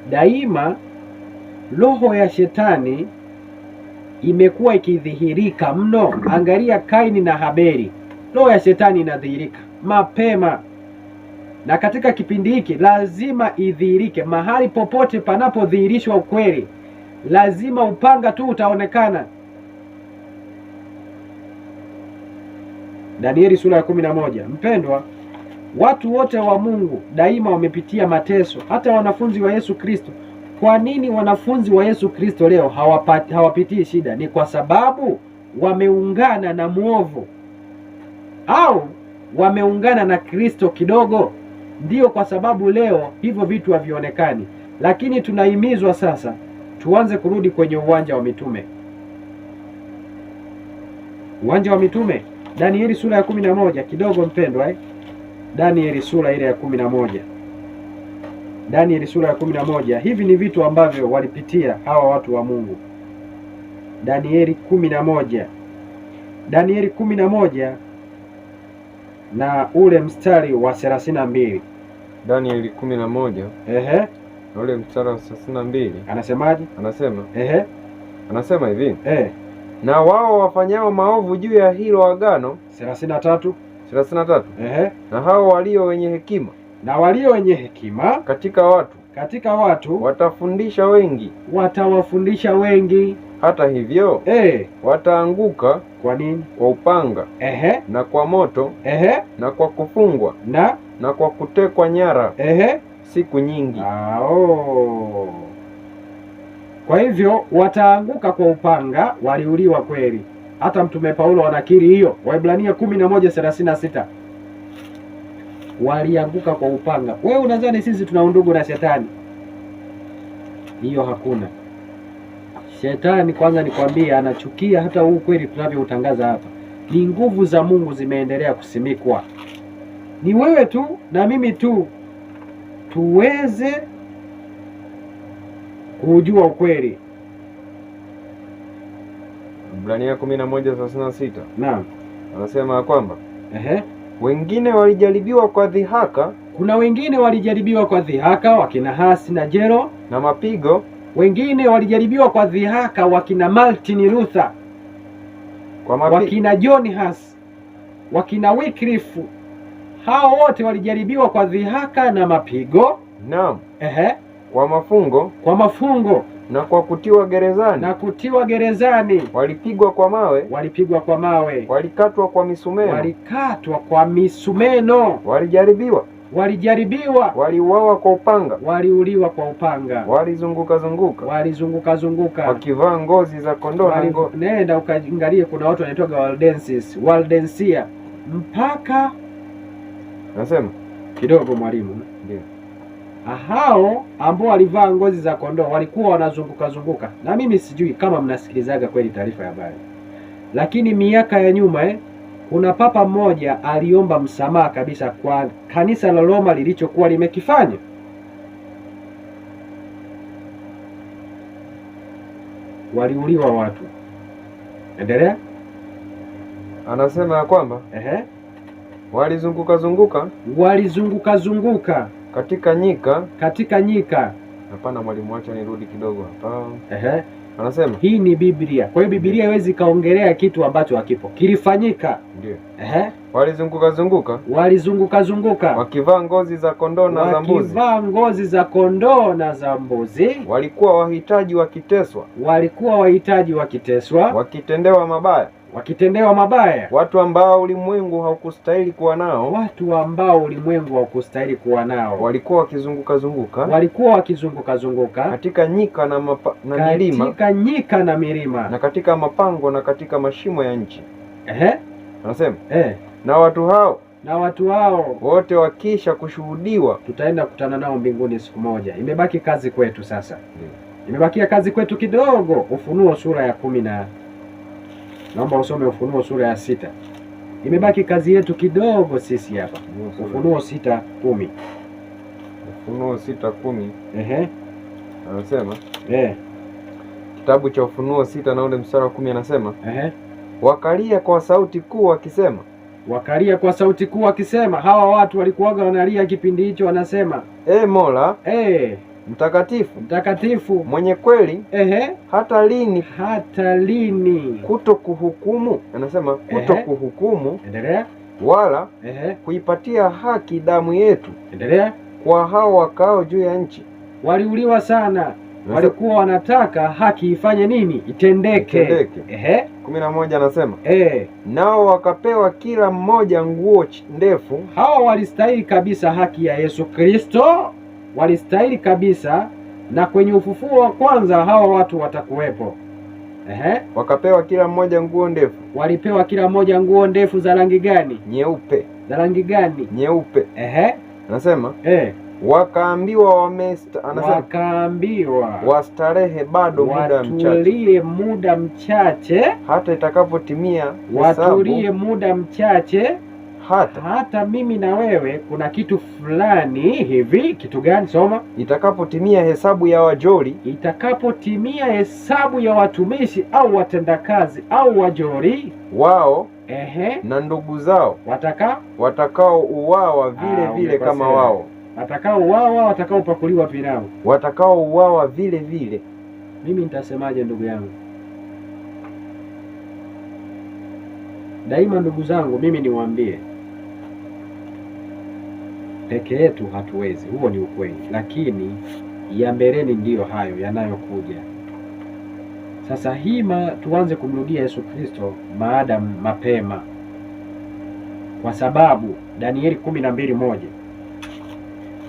Daima roho ya shetani imekuwa ikidhihirika mno. Angalia Kaini na Haberi. Roho ya shetani inadhihirika mapema, na katika kipindi hiki lazima idhihirike. Mahali popote panapodhihirishwa ukweli, lazima upanga tu utaonekana. Danieli sura ya 11. Mpendwa, watu wote wa Mungu daima wamepitia mateso, hata wanafunzi wa Yesu Kristo. Kwa nini wanafunzi wa Yesu Kristo leo hawapitii shida? Ni kwa sababu wameungana na mwovu au wameungana na Kristo kidogo. Ndiyo kwa sababu leo hivyo vitu havionekani. Lakini tunahimizwa sasa tuanze kurudi kwenye uwanja wa mitume. Uwanja wa mitume, Danieli sura ya 11 kidogo mpendwa. Danieli sura ile ya 11. Danieli sura ya 11. Hivi ni vitu ambavyo walipitia hawa watu wa Mungu. Danieli 11. Danieli 11 na ule mstari wa 32. Danieli 11. Na ule mstari wa 32. Anasemaje? Anasema hivi. Na wao wafanyao maovu juu ya hilo agano. 33. Na hao walio wenye hekima. Na walio wenye hekima katika watu. katika watu watafundisha wengi, watawafundisha wengi. hata hivyo wataanguka. Kwa nini? Kwa upanga, na kwa moto, na kwa kufungwa, na kwa kutekwa nyara siku nyingi. Kwa hivyo wataanguka kwa upanga, waliuliwa kweli. Hata Mtume Paulo anakiri hiyo, Waebrania 11:36. Walianguka kwa upanga. Wewe unadhani sisi tuna undugu na shetani? Hiyo hakuna. Shetani kwanza nikwambie, anachukia hata huu kweli tunavyoutangaza hapa. Ni nguvu za Mungu zimeendelea kusimikwa. Ni wewe tu na mimi tu tuweze kujua ukweli. Waebrania 11:36. Naam. Anasema kwamba wengine walijaribiwa kwa dhihaka. Kuna wengine walijaribiwa kwa dhihaka, wakina Hasi na Jero, na mapigo. Wengine walijaribiwa kwa dhihaka, wakina Martin Luther, wakina John Huss, wakina Wycliffe. Hao wote walijaribiwa kwa dhihaka na mapigo. Naam. Kwa mafungo na kwa kutiwa gerezani. Walipigwa kwa mawe, walikatwa kwa misumeno, walijaribiwa, waliuawa kwa upanga, waliuliwa kwa upanga, walizunguka zunguka, wakivaa ngozi za kondoo na nenda ukaangalie, kuna watu wanaitwa Waldensia mpaka nasema kidogo mwalimu. Ndio. Hao ambao walivaa ngozi za kondoo walikuwa wanazunguka, na mimi sijui kama mnasikilizaga kweli taarifa ya habari, lakini miaka ya nyuma kuna papa mmoja aliomba msamaha kabisa kwa kanisa la Roma lilichokuwa limekifanya. Waliuliwa watu. Endelea. Anasema ya kwamba walizunguka zunguka katika nyika. Hapana mwalimu, acha nirudi kidogo hapa. Anasema hii ni Biblia. Kwa hiyo Biblia haiwezi kaongelea kitu ambacho hakipo, kilifanyika. Ndio. Walizunguka zunguka wakivaa ngozi za kondoo na za mbuzi. Walikuwa wahitaji wakiteswa, wakitendewa mabaya, watu ambao ulimwengu haukustahili kuwa nao, walikuwa wakizunguka zunguka katika nyika na milima, na katika mapango na katika mashimo ya nchi. Anasema na watu hao wote wakisha kushuhudiwa, tutaenda kukutana nao mbinguni siku moja. Imebaki kazi kwetu sasa. Imebakia kazi kwetu kidogo. Ufunuo sura ya 10 naomba usome Ufunuo sura ya 6. Imebaki kazi yetu kidogo sisi hapa. Ufunuo 6:10. Ufunuo 6:10. Anasema kitabu cha Ufunuo 6 na ule mstari wa 10 anasema wakalia kwa sauti kuu wakisema. Hawa watu walikuwaga wanalia kipindi hicho, wanasema Mola mtakatifu mwenye kweli, hata lini kuto kuhukumu. Anasema kuto kuhukumu. Endelea. Wala kuipatia haki damu yetu. Endelea. Kwa hao wakao juu ya nchi. Waliuliwa sana. Walikuwa wanataka haki ifanye nini? Itendeke. 11 anasema nao wakapewa kila mmoja nguo ndefu. Hawa walistahili kabisa haki ya Yesu Kristo, walistahili kabisa, na kwenye ufufuo wa kwanza hawa watu watakuwepo. Wakapewa kila mmoja nguo ndefu. Walipewa kila mmoja nguo ndefu za rangi gani? Nyeupe. Za rangi gani? Nyeupe. Anasema wakaambiwa wastarehe bado muda mchache, hata itakapotimia watulie muda mchache. Hata mimi na wewe kuna kitu fulani hivi. Kitu gani? Soma. Itakapotimia hesabu ya wajoli, itakapotimia hesabu ya watumishi au watendakazi au wajoli wao na ndugu zao watakao uwawa vile kama wao, watakao pakuliwa pilau, watakao uwawa vile. Mimi nitasemaje ndugu yangu? Daima ndugu zangu, mimi niwaambie peke yetu hatuwezi, huo ni ukweli, lakini ya mbeleni ndiyo hayo yanayokuja. Sasa hima tuanze kumrudia Yesu Kristo maadamu mapema, kwa sababu Danieli 12:1,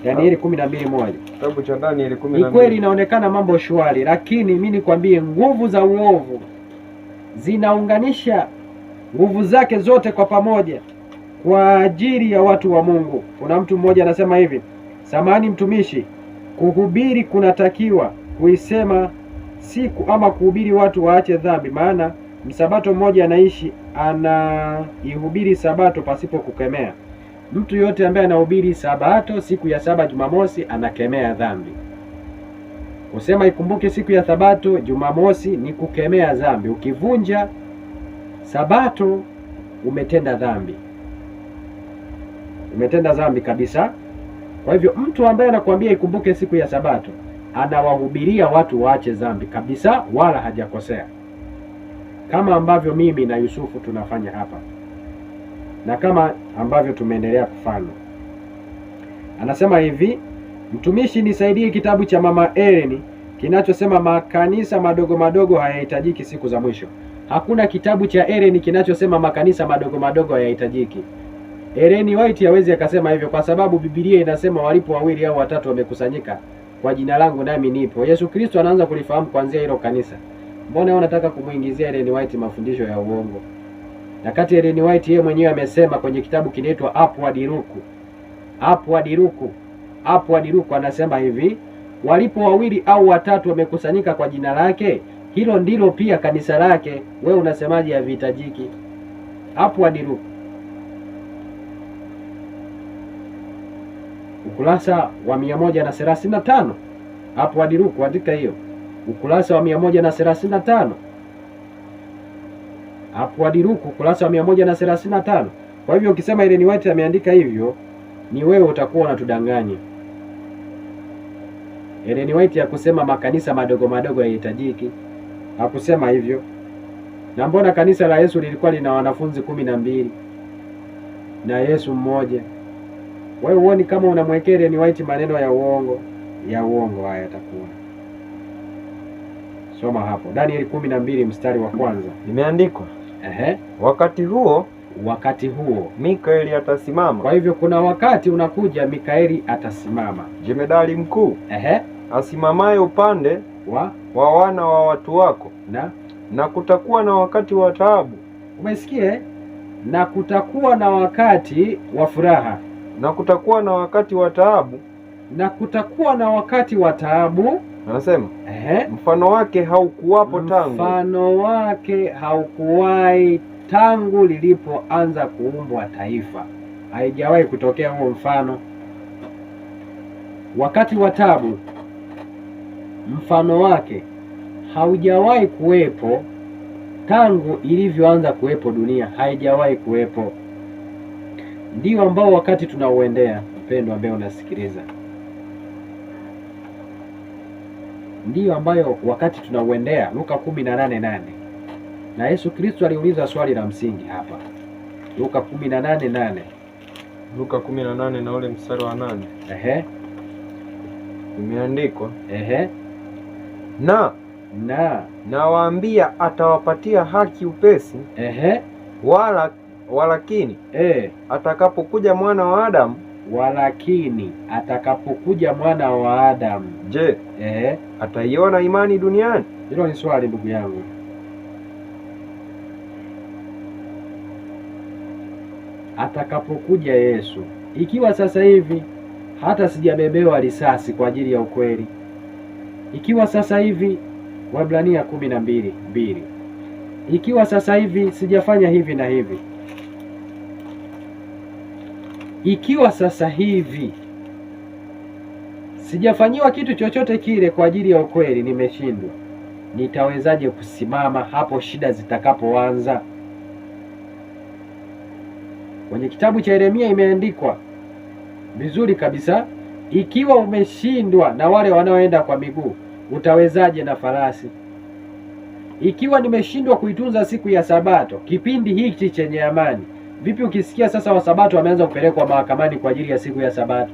Danieli 12:1, kitabu cha Danieli 12. Ni kweli inaonekana mambo shwari, lakini mimi nikwambie, nguvu za uovu zinaunganisha nguvu zake zote kwa pamoja kwa ajili ya watu wa Mungu. Kuna mtu mmoja anasema hivi, samahani mtumishi, kuhubiri kunatakiwa kuisema siku ama kuhubiri watu waache dhambi, maana msabato mmoja anaishi anaihubiri sabato pasipo kukemea. Mtu yote ambaye anahubiri sabato siku ya saba Jumamosi anakemea dhambi. Kusema ikumbuke siku ya sabato Jumamosi ni kukemea dhambi. Ukivunja sabato umetenda dhambi, umetenda dhambi kabisa. Kwa hivyo mtu ambaye anakuambia ikumbuke siku ya sabato anawahubiria watu waache dhambi kabisa, wala hajakosea, kama ambavyo mimi na Yusufu tunafanya hapa na kama ambavyo tumeendelea kufanya. Anasema hivi, mtumishi, nisaidie kitabu cha Mama Ellen kinachosema makanisa madogo madogo hayahitajiki siku za mwisho. Hakuna kitabu cha Ellen kinachosema makanisa madogo madogo hayahitajiki. Ellen White hawezi akasema hivyo, kwa sababu Biblia inasema walipo wawili au watatu wamekusanyika kwa jina langu nami nipo. Yesu Kristo anaanza kulifahamu kuanzia hilo kanisa. Mbona wewe unataka kumuingizia Ellen White mafundisho ya uongo? Na kati Ellen White yeye mwenyewe amesema kwenye kitabu kinaitwa Upward Look, anasema hivi, walipo wawili au watatu wamekusanyika kwa jina lake, hilo ndilo pia kanisa lake. Wewe unasemaje havihitajiki? Upward Look, ukurasa wa 135. Upward Look, andika hiyo, ukurasa wa 135. Upward Look, ukurasa wa 135. Kwa hivyo ukisema Ellen White ameandika hivyo, ni wewe utakuwa unatudanganya. Ellen White hakusema makanisa madogo madogo hayahitajiki, hakusema hivyo. Na mbona kanisa la Yesu lilikuwa lina wanafunzi 12 na Yesu mmoja? Wewe uone kama unamwekea Ellen White maneno ya uongo, haya yatakuwa. Soma hapo Danieli 12 mstari wa kwanza. Imeandikwa, wakati huo Mikaeli atasimama. Kwa hivyo kuna wakati unakuja Mikaeli atasimama, jemedari mkuu, asimamaye upande wa wana wa watu wako, na kutakuwa na wakati wa taabu. Umesikia? Na kutakuwa na wakati wa furaha, na kutakuwa na wakati wa taabu, na kutakuwa na wakati wa taabu. Anasema mfano wake haukuwapo tangu, mfano wake haukuwahi tangu lilipoanza kuumbwa taifa. Haijawahi kutokea huo mfano. Wakati wa taabu, mfano wake haujawahi kuwepo tangu ilivyoanza kuwepo dunia, haijawahi kuwepo. Ndio ambao wakati tunauendea, mpendwa ambaye unasikiliza, ndio ambayo wakati tunauendea. Luka 18:8. Na Yesu Kristo aliuliza swali la msingi hapa. Luka 18:8. Luka 18 na ule mstari wa 8. Imeandikwa, na waambia atawapatia haki upesi, walakini atakapokuja mwana wa Adamu, je, ataiona imani duniani? Hilo ni swali ndugu yangu. Atakapokuja Yesu, ikiwa sasa hivi hata sijabebewa risasi kwa ajili ya ukweli, ikiwa sasa hivi Waebrania 12:2, ikiwa sasa hivi sijafanya hivi na hivi, ikiwa sasa hivi sijafanyiwa kitu chochote kile kwa ajili ya ukweli, nimeshindwa, nitawezaje kusimama hapo shida zitakapoanza? Kwenye kitabu cha Yeremia imeandikwa vizuri kabisa, ikiwa umeshindwa na wale wanaoenda kwa miguu, utawezaje na farasi? Ikiwa nimeshindwa kuitunza siku ya Sabato, kipindi hiki chenye amani, Vipi ukisikia sasa Wasabato wameanza kupelekwa mahakamani kwa ajili ya siku ya Sabato?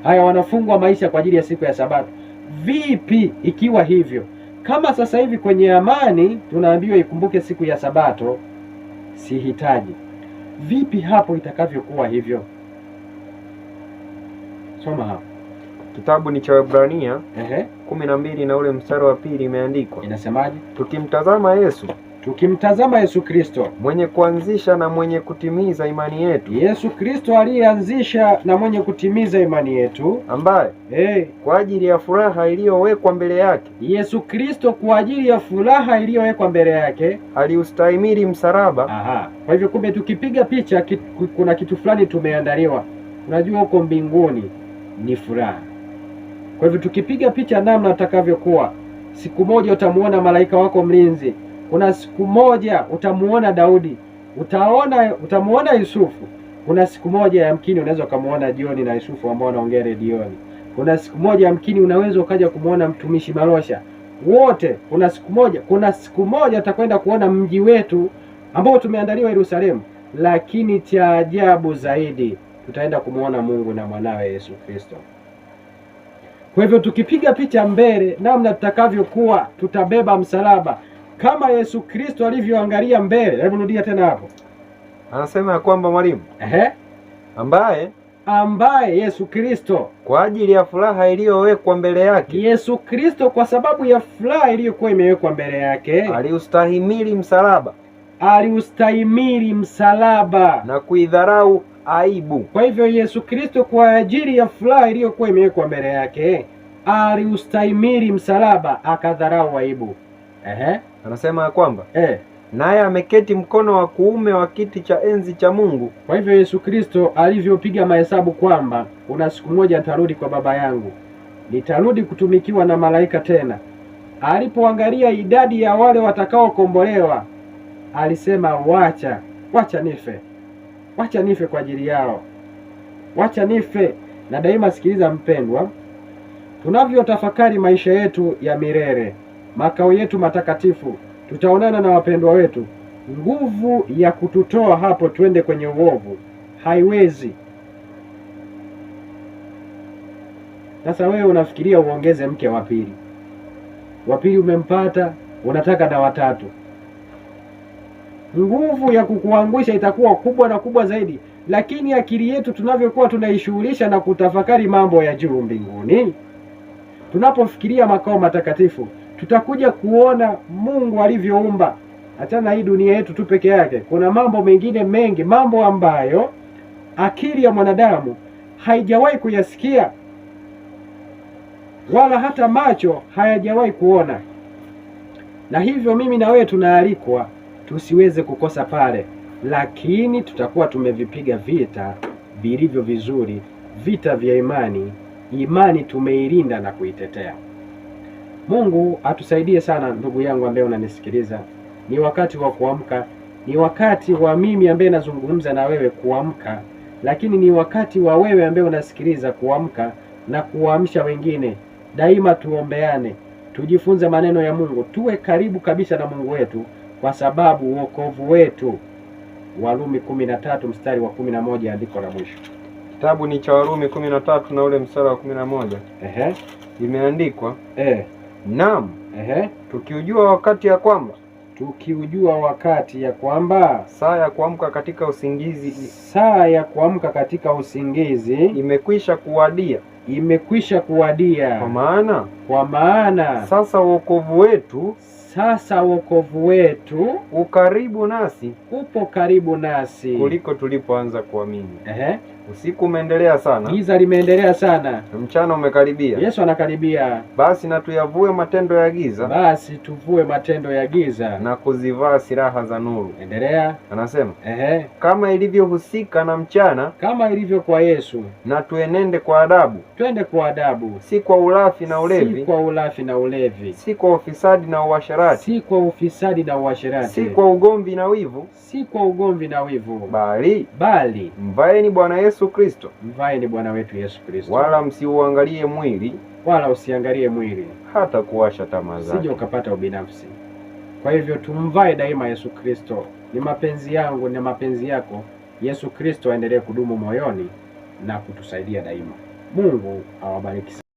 Haya, wanafungwa maisha kwa ajili ya siku ya Sabato. Vipi ikiwa hivyo? Kama sasa hivi kwenye amani tunaambiwa ikumbuke siku ya Sabato, sihitaji. Vipi hapo itakavyokuwa hivyo? Soma hapo. Kitabu ni cha Waebrania Ehe. 12 na ule mstari wa 2 imeandikwa. Inasemaje? Tukimtazama Yesu, tukimtazama Yesu Kristo, mwenye kuanzisha na mwenye kutimiza imani yetu. Yesu Kristo aliyeanzisha na mwenye kutimiza imani yetu, ambaye kwa ajili ya furaha iliyowekwa mbele yake. Yesu Kristo kwa ajili ya furaha iliyowekwa mbele yake aliustahimili msalaba. Aha. Kwa hivyo kumbe tukipiga picha kuna kitu fulani tumeandaliwa. Unajua huko mbinguni ni furaha. Kwa hivyo tukipiga picha namna atakavyokuwa, siku moja utamuona malaika wako mlinzi. Kuna siku moja utamuona Daudi, utamuona Yusufu. Kuna siku moja yamkini unaweza ukamuona Jioni na Yusufu ambao wanaongea redioni. Kuna siku moja yamkini unaweza ukaja kumuona mtumishi Malosha. Wote kuna siku moja utakwenda kuona mji wetu ambao tumeandaliwa Yerusalemu. Lakini cha ajabu zaidi tutaenda kumuona Mungu na mwanawe Yesu Kristo. Kwa hivyo tukipiga picha mbele namna tutakavyokuwa, tutabeba msalaba kama Yesu Kristo alivyoangalia mbele. Hebu rudia tena hapo. Anasema ya kwamba mwalimu, ambaye Yesu Kristo kwa ajili ya furaha iliyowekwa mbele yake. Yesu Kristo kwa sababu ya furaha iliyokuwa imewekwa mbele yake aliustahimili msalaba na kuidharau aibu. Kwa hivyo Yesu Kristo kwa ajili ya furaha iliyokuwa imewekwa mbele yake aliustahimili msalaba akadharau aibu. Anasema ya kwamba naye ameketi mkono wa kuume wa kiti cha enzi cha Mungu. Kwa hivyo Yesu Kristo alivyopiga mahesabu kwamba kuna siku moja nitarudi kwa Baba yangu, nitarudi kutumikiwa na malaika tena, alipoangalia idadi ya wale watakaokombolewa alisema wacha nife kwa ajili yao, wacha nife. Na daima sikiliza mpendwa, tunavyotafakari maisha yetu ya milele, makao yetu matakatifu, tutaonana na wapendwa wetu, nguvu ya kututoa hapo twende kwenye uovu haiwezi. Sasa wewe unafikiria uongeze mke wa pili umempata, unataka na watatu, nguvu ya kukuangusha itakuwa kubwa na kubwa zaidi. Lakini akili yetu tunavyokuwa tunaishughulisha na kutafakari mambo ya juu mbinguni, tunapofikiria makao matakatifu, tutakuja kuona Mungu alivyoumba. Achana na hii dunia yetu tu peke yake, kuna mambo mengine mengi, mambo ambayo akili ya mwanadamu haijawahi kuyasikia wala hata macho hayajawahi kuona. Na hivyo mimi na wewe tunaalikwa tusiweze kukosa pale, lakini tutakuwa tumevipiga vita vilivyo vizuri, vita vya imani tumeilinda na kuitetea. Mungu atusaidie sana ndugu yangu ambaye unanisikiliza. Ni wakati wa kuamka, ni wakati wa mimi ambaye nazungumza na wewe kuamka, lakini ni wakati wa wewe ambaye unasikiliza kuamka na kuamsha wengine. Daima tuombeane, tujifunze maneno ya Mungu, tuwe karibu kabisa na Mungu wetu, kwa sababu wokovu wetu. Warumi 13 mstari wa 11 andiko la mwisho. Kitabu ni cha Warumi 13 na ule mstari wa 11. Imeandikwa naam, tukiujua wakati ya kwamba saa ya kuamka katika usingizi imekwisha kuwadia. Kwa maana sasa wokovu wetu upo karibu nasi kuliko tulipoanza kuamini. Usiku umeendelea sana, giza limeendelea sana, mchana umekaribia. Yesu anakaribia. Basi na tuyavue matendo ya giza, tuvue matendo ya giza na kuzivaa silaha za nuru. Endelea. Anasema kama ilivyohusika na mchana, kama ilivyo kwa Yesu, na tuenende kwa adabu, twende kwa adabu, si kwa ulafi na ulevi, si kwa ufisadi na uasherati, si kwa ugomvi na wivu, bali mvaeni Bwana Yesu Kristo, mvaeni Bwana wetu Yesu Kristo, wala msiuangalie mwili, wala usiangalie mwili hata kuwasha tamaa zake, usije ukapata ubinafsi. Kwa hivyo tumvae daima Yesu Kristo. Ni mapenzi yangu, ni mapenzi yako Yesu Kristo aendelee kudumu moyoni na kutusaidia daima. Mungu awabariki.